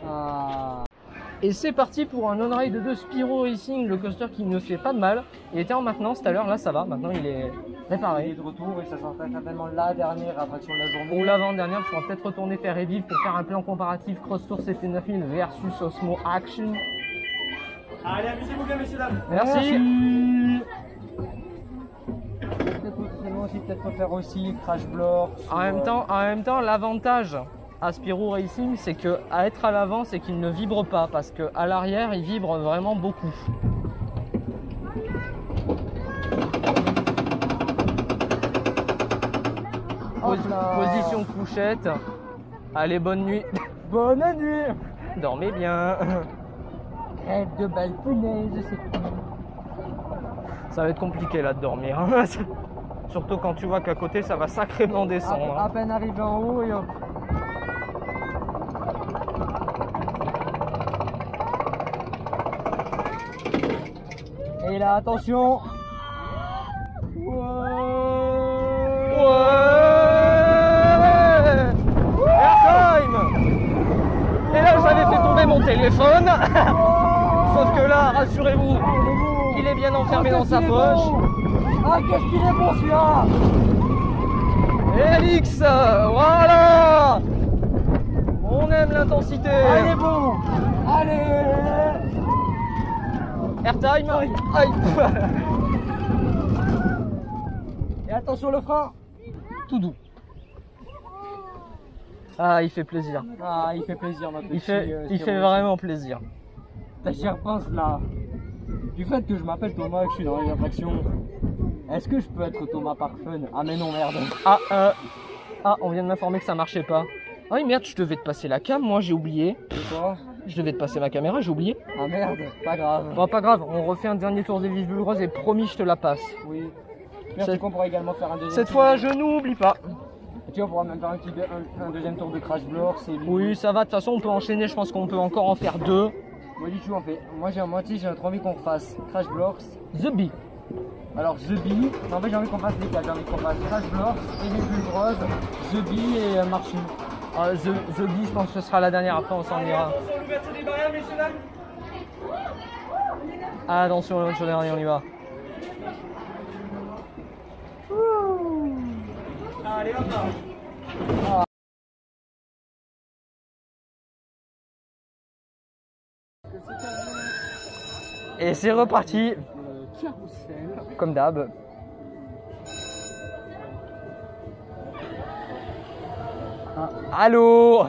Ah.
Et c'est parti pour un on-ride de Spyro Racing, le coaster qui ne fait pas de mal. Il était en maintenance tout à l'heure, là ça va, maintenant il est réparé.
Il est de retour et ça sera certainement la dernière attraction de la journée.
Ou l'avant-dernière, parce qu'on va peut-être retourner faire Revive pour faire un plan comparatif Cross Tour CT9000 versus Osmo Action.
Allez, amusez-vous bien, messieurs dames.
Merci.
Peut-être faire aussi Crash Blocks.
En même temps, l'avantage à Spyro Racing, c'est que à être à l'avant, c'est qu'il ne vibre pas, parce que à l'arrière, il vibre vraiment beaucoup. Position couchette. Allez, bonne nuit.
Bonne nuit.
Dormez bien.
Rêve de belles punaises, c'est tout.
Ça va être compliqué là de dormir. Hein. Surtout quand tu vois qu'à côté, ça va sacrément descendre.
À peine arrivé en haut et hop. Et là, attention.
Ouais. Airtime. Et là, j'avais fait tomber mon téléphone. Sauf que là, rassurez-vous, il est bien enfermé dans sa poche.
Ah, qu'est-ce qu'il est bon celui-là.
Elix, voilà. On aime l'intensité.
Allez, bon. Allez.
Airtime. Aïe.
Et attention le frein.
Tout doux. Ah, il fait plaisir.
Ah, il fait plaisir, ma petite.
Il fait vraiment plaisir.
J'y repense là. Du fait que je m'appelle Thomas et que je suis dans les attractions, est-ce que je peux être Thomas Parfun? Ah, mais non, merde.
Ah, on vient de m'informer que ça marchait pas. Ah oui, merde, je devais te passer la cam, moi j'ai oublié.
C'est quoi?
Je devais te passer ma caméra, j'ai oublié.
Ah, merde, pas grave.
Bon, pas grave, on refait un dernier tour des vives bulles et promis, je te la passe.
Oui. Merci qu'on pourra également faire un deuxième
Cette
tour.
fois, je n'oublie pas.
Tu vois, on pourra même faire un deuxième tour de Crash Blocks.
Oui, ça va, de toute façon, on peut enchaîner, je pense qu'on peut encore en faire 2.
Moi, du coup, moi j'ai trop envie qu'on fasse Crash Blocks.
The Bee.
Alors, The Bee, en fait, j'ai envie qu'on fasse les 4. J'ai envie qu'on fasse Crash Blocks, Vives Bulles Rose, The Bee et Marching.
The Bee, je pense que ce sera la dernière, après on s'en ira. Attention, le dernier, on y va. Allez, hop là. Et c'est reparti. Comme d'hab. Allô.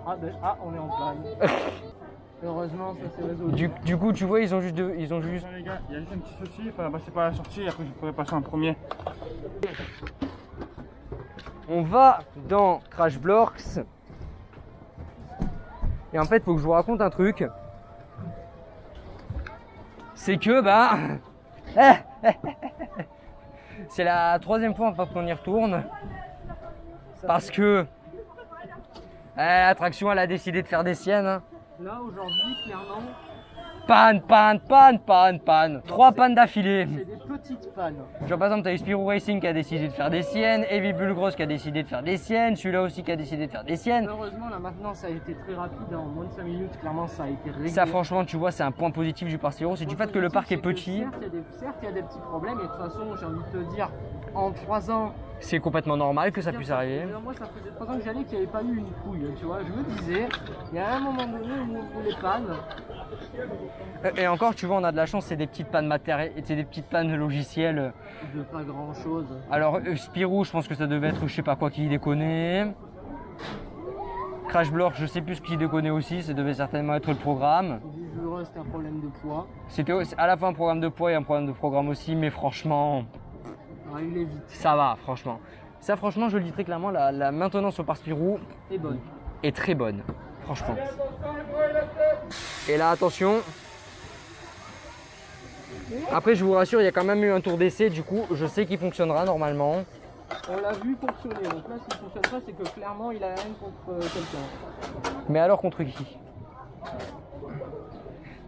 On est en panne. Heureusement, ça s'est résolu.
Du coup, tu vois, ils ont juste.
Non, les gars, il y a juste un petit souci, il fallait passer par la sortie, après je pourrais passer en premier.
On va dans Crash Blocks. Et en fait, faut que je vous raconte un truc. C'est que, c'est la 3e fois en fait qu'on y retourne. Parce que l'attraction, elle a décidé de faire des siennes. Hein.
Là, aujourd'hui, clairement,
Panne. 3 pannes d'affilée.
c'est des petites pannes.
Genre par exemple, t'as eu Spirou Racing qui a décidé de faire des siennes, Heavy Bull Gross qui a décidé de faire des siennes, celui-là aussi qui a décidé de faire des siennes.
Heureusement, là maintenant, ça a été très rapide. En moins de 5 minutes, clairement, ça a été réglé.
Ça, franchement, tu vois, c'est un point positif du parc Spirou, c'est du fait que le parc est petit.
Certes, il y a des petits problèmes, et de toute façon, j'ai envie de te dire, en 3 ans,
C'est complètement normal que ça puisse arriver.
moi, ça faisait 3 ans que j'allais qu'il n'y avait pas eu une couille, tu vois. Je me disais, il y a un moment donné où les pannes.
Et encore, tu vois, on a de la chance, c'est des petites pannes matérielles, c'est des petites pannes logicielles.
De pas grand chose.
Alors, Spirou, je pense que ça devait être je sais pas quoi qui déconnait. Crash Blocks, je sais plus ce qui déconnait aussi, ça devait certainement être le programme.
Vivre, c'était un problème de poids.
C'était à la fois un programme de poids et un problème de programme aussi, mais franchement,
Il est vite.
ça va, franchement. Ça, franchement, je le dis très clairement, la maintenance au parc Spirou
Et bonne.
est très bonne, franchement. Et là, attention. Après, je vous rassure, il y a quand même eu un tour d'essai, du coup, je sais qu'il fonctionnera normalement.
On l'a vu fonctionner, donc là, s'il ne fonctionne pas, c'est que clairement, il a rien contre quelqu'un.
Mais alors, contre qui?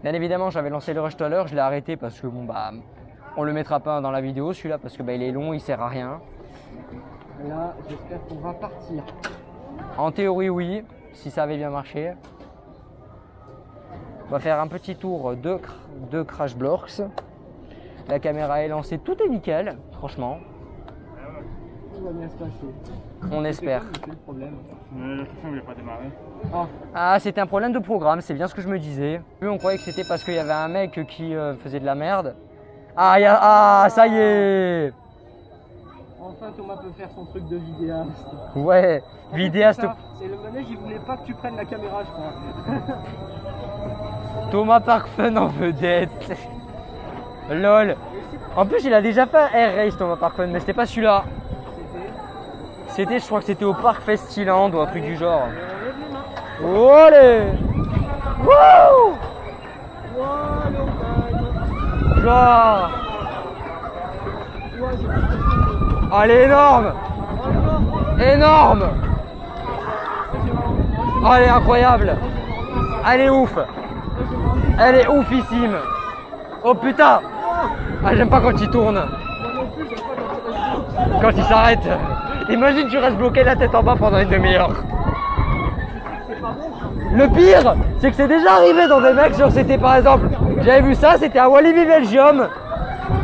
Bien évidemment, j'avais lancé le rush tout à l'heure, je l'ai arrêté parce que, on le mettra pas dans la vidéo, celui-là, parce que, il est long, il sert à rien.
Là, j'espère qu'on va partir.
En théorie, oui, si ça avait bien marché. On va faire un petit tour de Crash Blocks. La caméra est lancée, tout est nickel, franchement.
Tout va bien se passer.
On espère.
C'est le problème.
L'attraction ne voulait pas démarrer.
Ah, c'était un problème de programme, c'est bien ce que je me disais. Lui, on croyait que c'était parce qu'il y avait un mec qui faisait de la merde. Ça y est.
Enfin, Thomas peut faire son truc de vidéaste.
Ouais, vidéaste.
C'est le manège, il voulait pas que tu prennes la caméra, je crois.
Thomas Parfun en vedette. Lol. En plus, il a déjà fait un Air Race, Thomas Parfun, mais c'était pas celui-là. C'était, je crois que c'était au Parc Festiland ou un truc du genre. Allez. Wouh. Genre. Oh, elle est énorme. Énorme. Oh, elle est incroyable. Elle est ouf. Elle est oufissime. Oh putain. Ah, j'aime pas quand il tourne. Quand il s'arrête. Imagine tu restes bloqué la tête en bas pendant une demi-heure. Le pire, c'est que c'est déjà arrivé dans des mecs, genre c'était par exemple, j'avais vu ça, c'était à Walibi Belgium.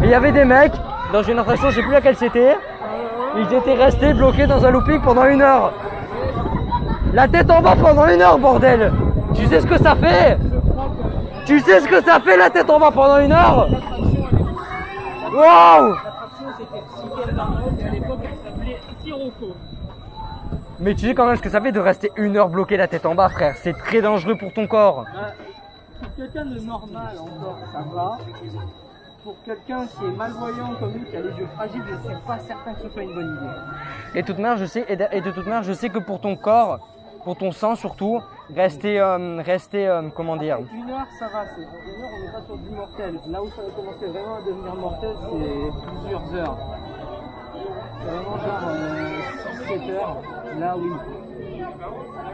Et il y avait des mecs dans une attraction, je sais plus laquelle c'était.
Ils étaient restés bloqués dans un looping pendant 1 heure. La tête en bas pendant 1 heure, bordel. Tu sais ce que ça fait? Tu sais ce que ça fait la tête en bas pendant 1 heure? Waouh! Mais tu sais quand même ce que ça fait de rester 1 heure bloqué la tête en bas, frère. C'est très dangereux pour ton corps.
Pour quelqu'un de normal encore, ça va. Pour quelqu'un qui est malvoyant comme nous, qui a les yeux fragiles, je ne suis pas certain que ce soit une bonne idée.
Et de toute manière, je sais que pour ton corps, pour ton sang surtout, rester comment dire?
1 heure, ça va. 1 heure, on n'est pas sur du mortel. Là où ça va commencer vraiment à devenir mortel, c'est plusieurs heures. C'est vraiment genre 6-7 heures. Là, oui.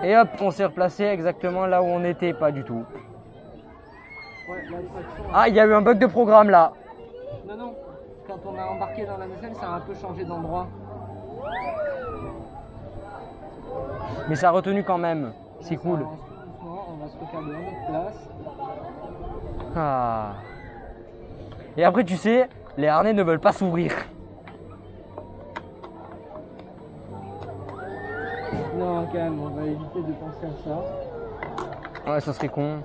Et hop, on s'est replacé exactement là où on était, pas du tout.
Ouais,
ah, il y a eu un bug de programme là.
Non, non. Quand on a embarqué dans la nacelle, ça a un peu changé d'endroit.
Mais ça a retenu quand même. C'est cool.
On va se recaler à notre place.
Ah. Et après, tu sais, les harnais ne veulent pas s'ouvrir.
Non, calme, on va éviter de penser à ça.
Ouais, ça serait con.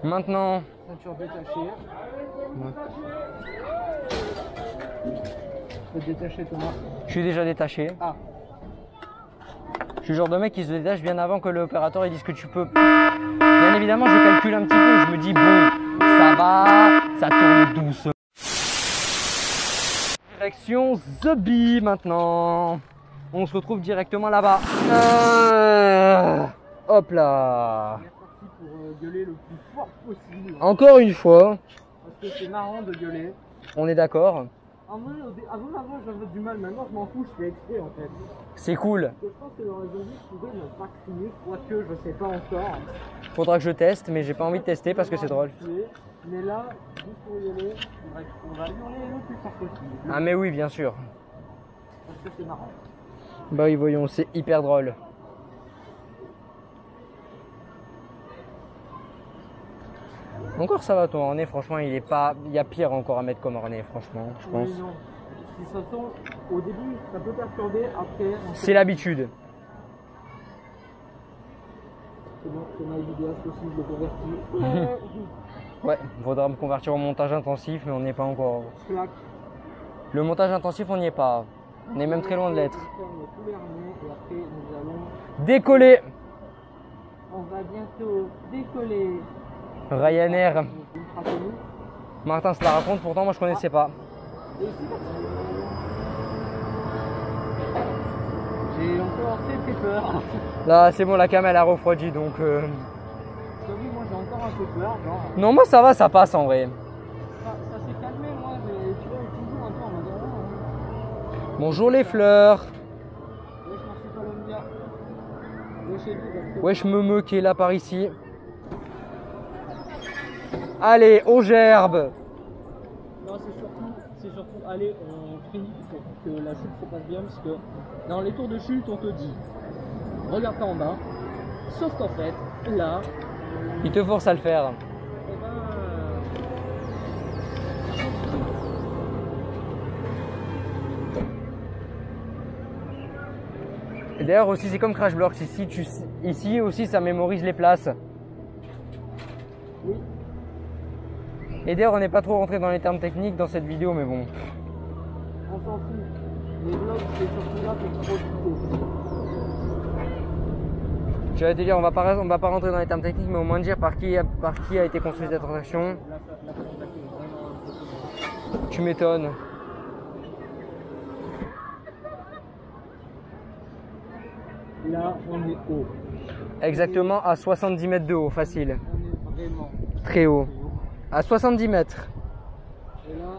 Maintenant.
Ceinture détachée. Tu peux te détacher, Thomas?
Je suis déjà détaché.
Ah.
Je suis le genre de mec qui se détache bien avant que l'opérateur il dise que tu peux. Bien évidemment, je calcule un petit peu. Je me dis, bon, ça va, ça tourne douce. Direction The Bee maintenant. On se retrouve directement là-bas. Hop là.
Pour gueuler le plus fort possible.
Encore une fois.
Parce que c'est marrant de gueuler.
On est d'accord.
En vrai, avant j'avais du mal, maintenant je m'en fous, je fais exprès en fait.
C'est cool.
Je pense que dans les zombies, je pourrais ne pas crier, quoique je sais pas encore.
Faudra que je teste, mais j'ai pas envie de tester parce que c'est drôle.
Mais là, juste pour y aller, on va hurler le plus fort possible.
Ah mais oui, bien sûr.
Parce que c'est marrant.
Bah oui, voyons, c'est hyper drôle. Encore ça va ton harnais, franchement, il y a pire encore à mettre comme harnais, franchement, je pense.
Oui, non. De toute façon, au début, ça peut perturber, après...
C'est l'habitude.
C'est bon, c'est ma vidéaste aussi, je l'ai converti.
Ouais, faudra me convertir au montage intensif, mais on n'y est pas encore.
Clac.
Le montage intensif, on n'y est pas. On est même très loin de l'être. Décoller.
On va bientôt décoller.
Ryanair. Martin se la raconte, pourtant moi je connaissais pas.
J'ai encore très peur.
Là c'est bon, la cam elle a refroidi donc...
T'as vu, moi j'ai encore un peu peur, genre...
Non, moi ça va, ça passe en vrai.
Ça s'est calmé, moi, mais tu vois, toujours un peu en mode...
Bonjour les fleurs.
Wesh, merci Columbia. Wesh, Eddie.
Wesh, me qui est là par ici. Allez, aux gerbes.
Non, c'est surtout, allez, on finit pour que la chute se passe bien, parce que dans les tours de chute, on te dit, regarde pas en bas, sauf qu'en fait, là...
Il te force à le faire.
Eh ben...
Et d'ailleurs aussi, c'est comme Crash Blocks, ici aussi ça mémorise les places.
Oui.
Et d'ailleurs, on n'est pas trop rentré dans les termes techniques dans cette vidéo, mais bon.
On s'en fout. Les vlogs, c'est surtout là pour profiter.
J'allais te dire, on va pas rentrer dans les termes techniques, mais au moins dire par qui a été construite cette attraction. Tu m'étonnes.
Là, on est haut.
Exactement à 70 mètres de haut, facile.
On est vraiment
très haut. À 70 mètres.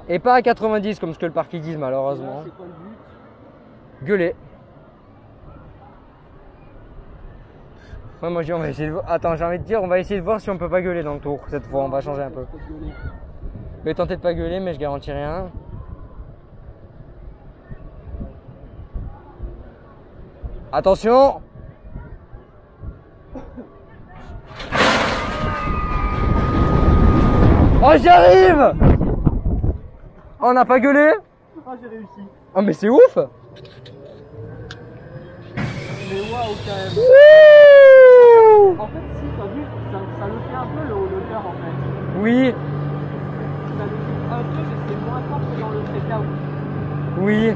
Et pas à 90 comme ce que le parc dit malheureusement.
C'est quoi le but?
Gueuler. Ouais, moi je dis on va essayer de voir. Attends, j'ai envie de dire on va essayer de voir si on peut pas gueuler dans le tour cette fois, on va changer un peu. Je vais tenter de pas gueuler mais je garantis rien. Attention. Oh, j'y arrive! On n'a pas gueulé?
fois j'ai réussi.
Ah mais c'est ouf.
Mais waouh, quand même. En fait, si, t'as vu, ça le fait un peu le cœur en fait.
Oui,
Ça le fait un peu, mais c'est moins fort que dans le breakout.
oui.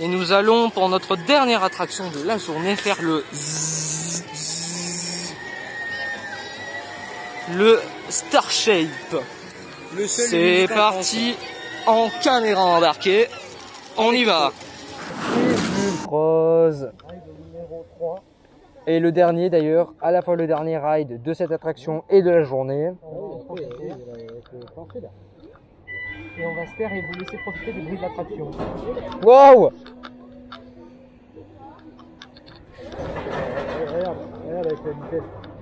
Et nous allons, pour notre dernière attraction de la journée, faire le Starshape. C'est parti en caméra embarquée. On y va.
Rose. Et le dernier d'ailleurs, à la fois le dernier ride de cette attraction et de la journée.
Et on va se taire et vous laisser profiter du bruit de l'attraction.
Wow!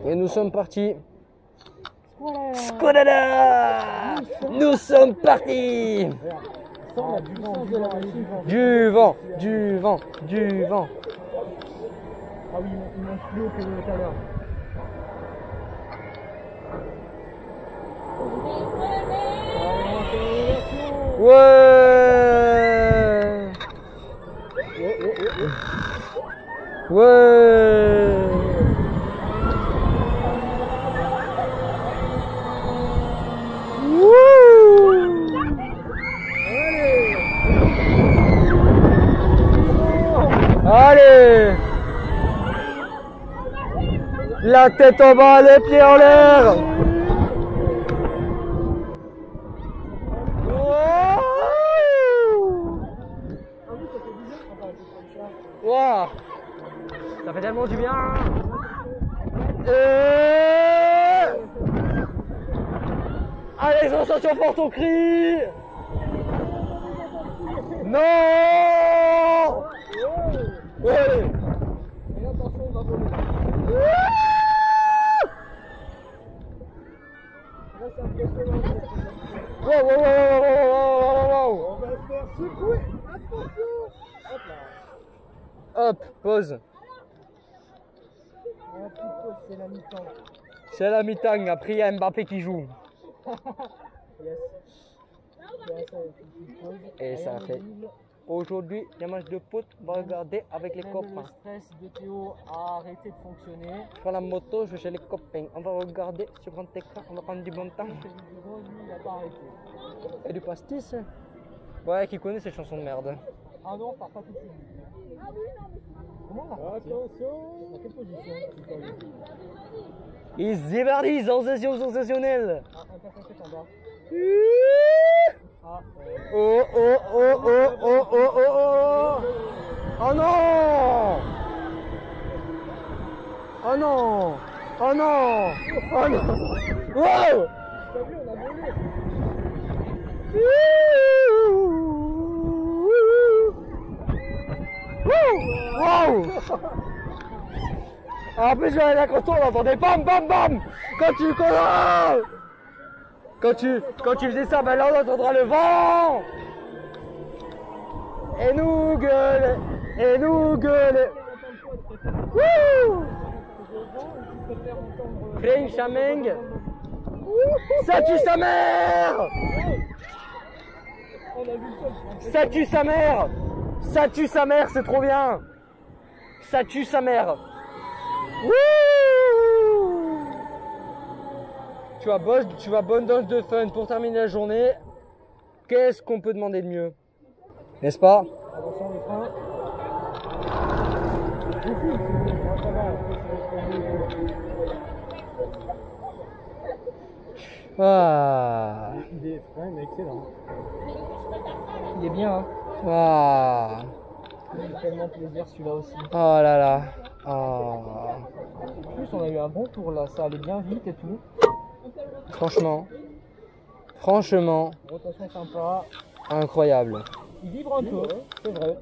Et nous sommes partis. Skodada! Nous sommes partis! Du vent, du vent, du vent.
Ah oui, ils m'ont plus haut que tout à l'heure.
Ouais! Ouais! Allez! La tête en bas, les pieds en l'air! Wow! Ça fait tellement du bien! Allez, sensation forte au cri! Non! Ouais!
Et attention, on va voler. Là, c'est impressionnant.
Wow, wow, wow, wow, wow, wow.
On va se faire secouer. Attention. Hop là.
Hop, pause.
La petite pause, c'est la mi-temps.
C'est la mi-temps, après il y a Mbappé qui joue.
Yes.
Et ça fait. Aujourd'hui, les matchs de foot, on va regarder avec les copains.
Le stress de Théo a arrêté de fonctionner.
Je prends la moto, je vais chez les copains. On va regarder sur grand écran, on va prendre du bon temps.
Lui, il n'a pas arrêté.
Et du pastis. Ouais, qui connaît ces chansons de merde.
Ah non, par pas tout de suite. Comment on a parti?
Attention. Dans quelle position?
Ils zébardis, sensationnel.
Ah, un personne en bas.
Oh, oh, oh, oh, oh, oh, oh, oh. Oh non! Oh non! Oh non! Oh non! Wow!
T'as vu, on a volé.
Wow! En plus, je vais aller à quand on entendait bam bam bam! Quand tu faisais ça, ben là on entendra le vent! Et nous gueule! Et nous gueule! Wouh! French Chameng! Ça tue sa mère! Ça tue sa mère! Ça tue sa mère, c'est trop bien! Ça tue sa mère! Wouh! Tu vois, bonne dose de fun pour terminer la journée. Qu'est-ce qu'on peut demander de mieux? N'est-ce pas?
Attention les freins.
Ah.
Des freins, mais excellent.
Il est bien, hein.
Ah.
Il fait tellement plaisir celui-là aussi.
Oh là là. Oh.
En plus, on a eu un bon tour là, ça allait bien vite et tout.
Franchement,
Rotation sympa.
incroyable.
Il vibre un peu, c'est vrai.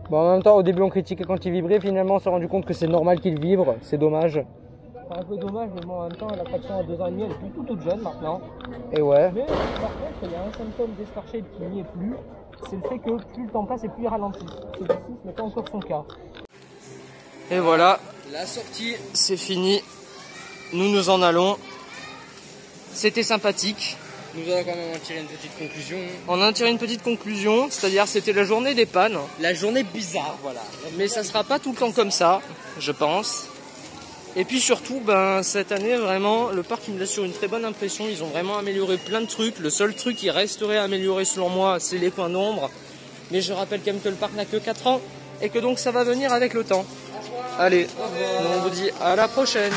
Bon, en même temps, au début, on critiquait quand il vibrait. Finalement, on s'est rendu compte que c'est normal qu'il vibre. C'est dommage.
C'est un peu dommage, mais bon, en même temps, l'attraction à 2 ans et demi, elle est plus toute jeune maintenant.
Et ouais.
Mais par contre, il y a un symptôme des Starshape qui n'y est plus. C'est le fait que plus le temps passe et plus il ralentit. Celui-ci, ce n'est pas encore son cas. Et voilà, la sortie, c'est fini. Nous nous en allons. C'était sympathique.
Nous allons quand même en tirer une petite conclusion.
On a tiré une petite conclusion, c'est-à-dire c'était la journée des pannes.
La journée bizarre, voilà.
Mais ça sera pas tout le temps comme ça, je pense. Et puis surtout, ben, cette année, vraiment, le parc il me laisse sur une très bonne impression. Ils ont vraiment amélioré plein de trucs. Le seul truc qui resterait à améliorer selon moi, c'est les points d'ombre. Mais je rappelle quand même que le parc n'a que 4 ans et que donc ça va venir avec le temps. Allez, on vous dit à la prochaine.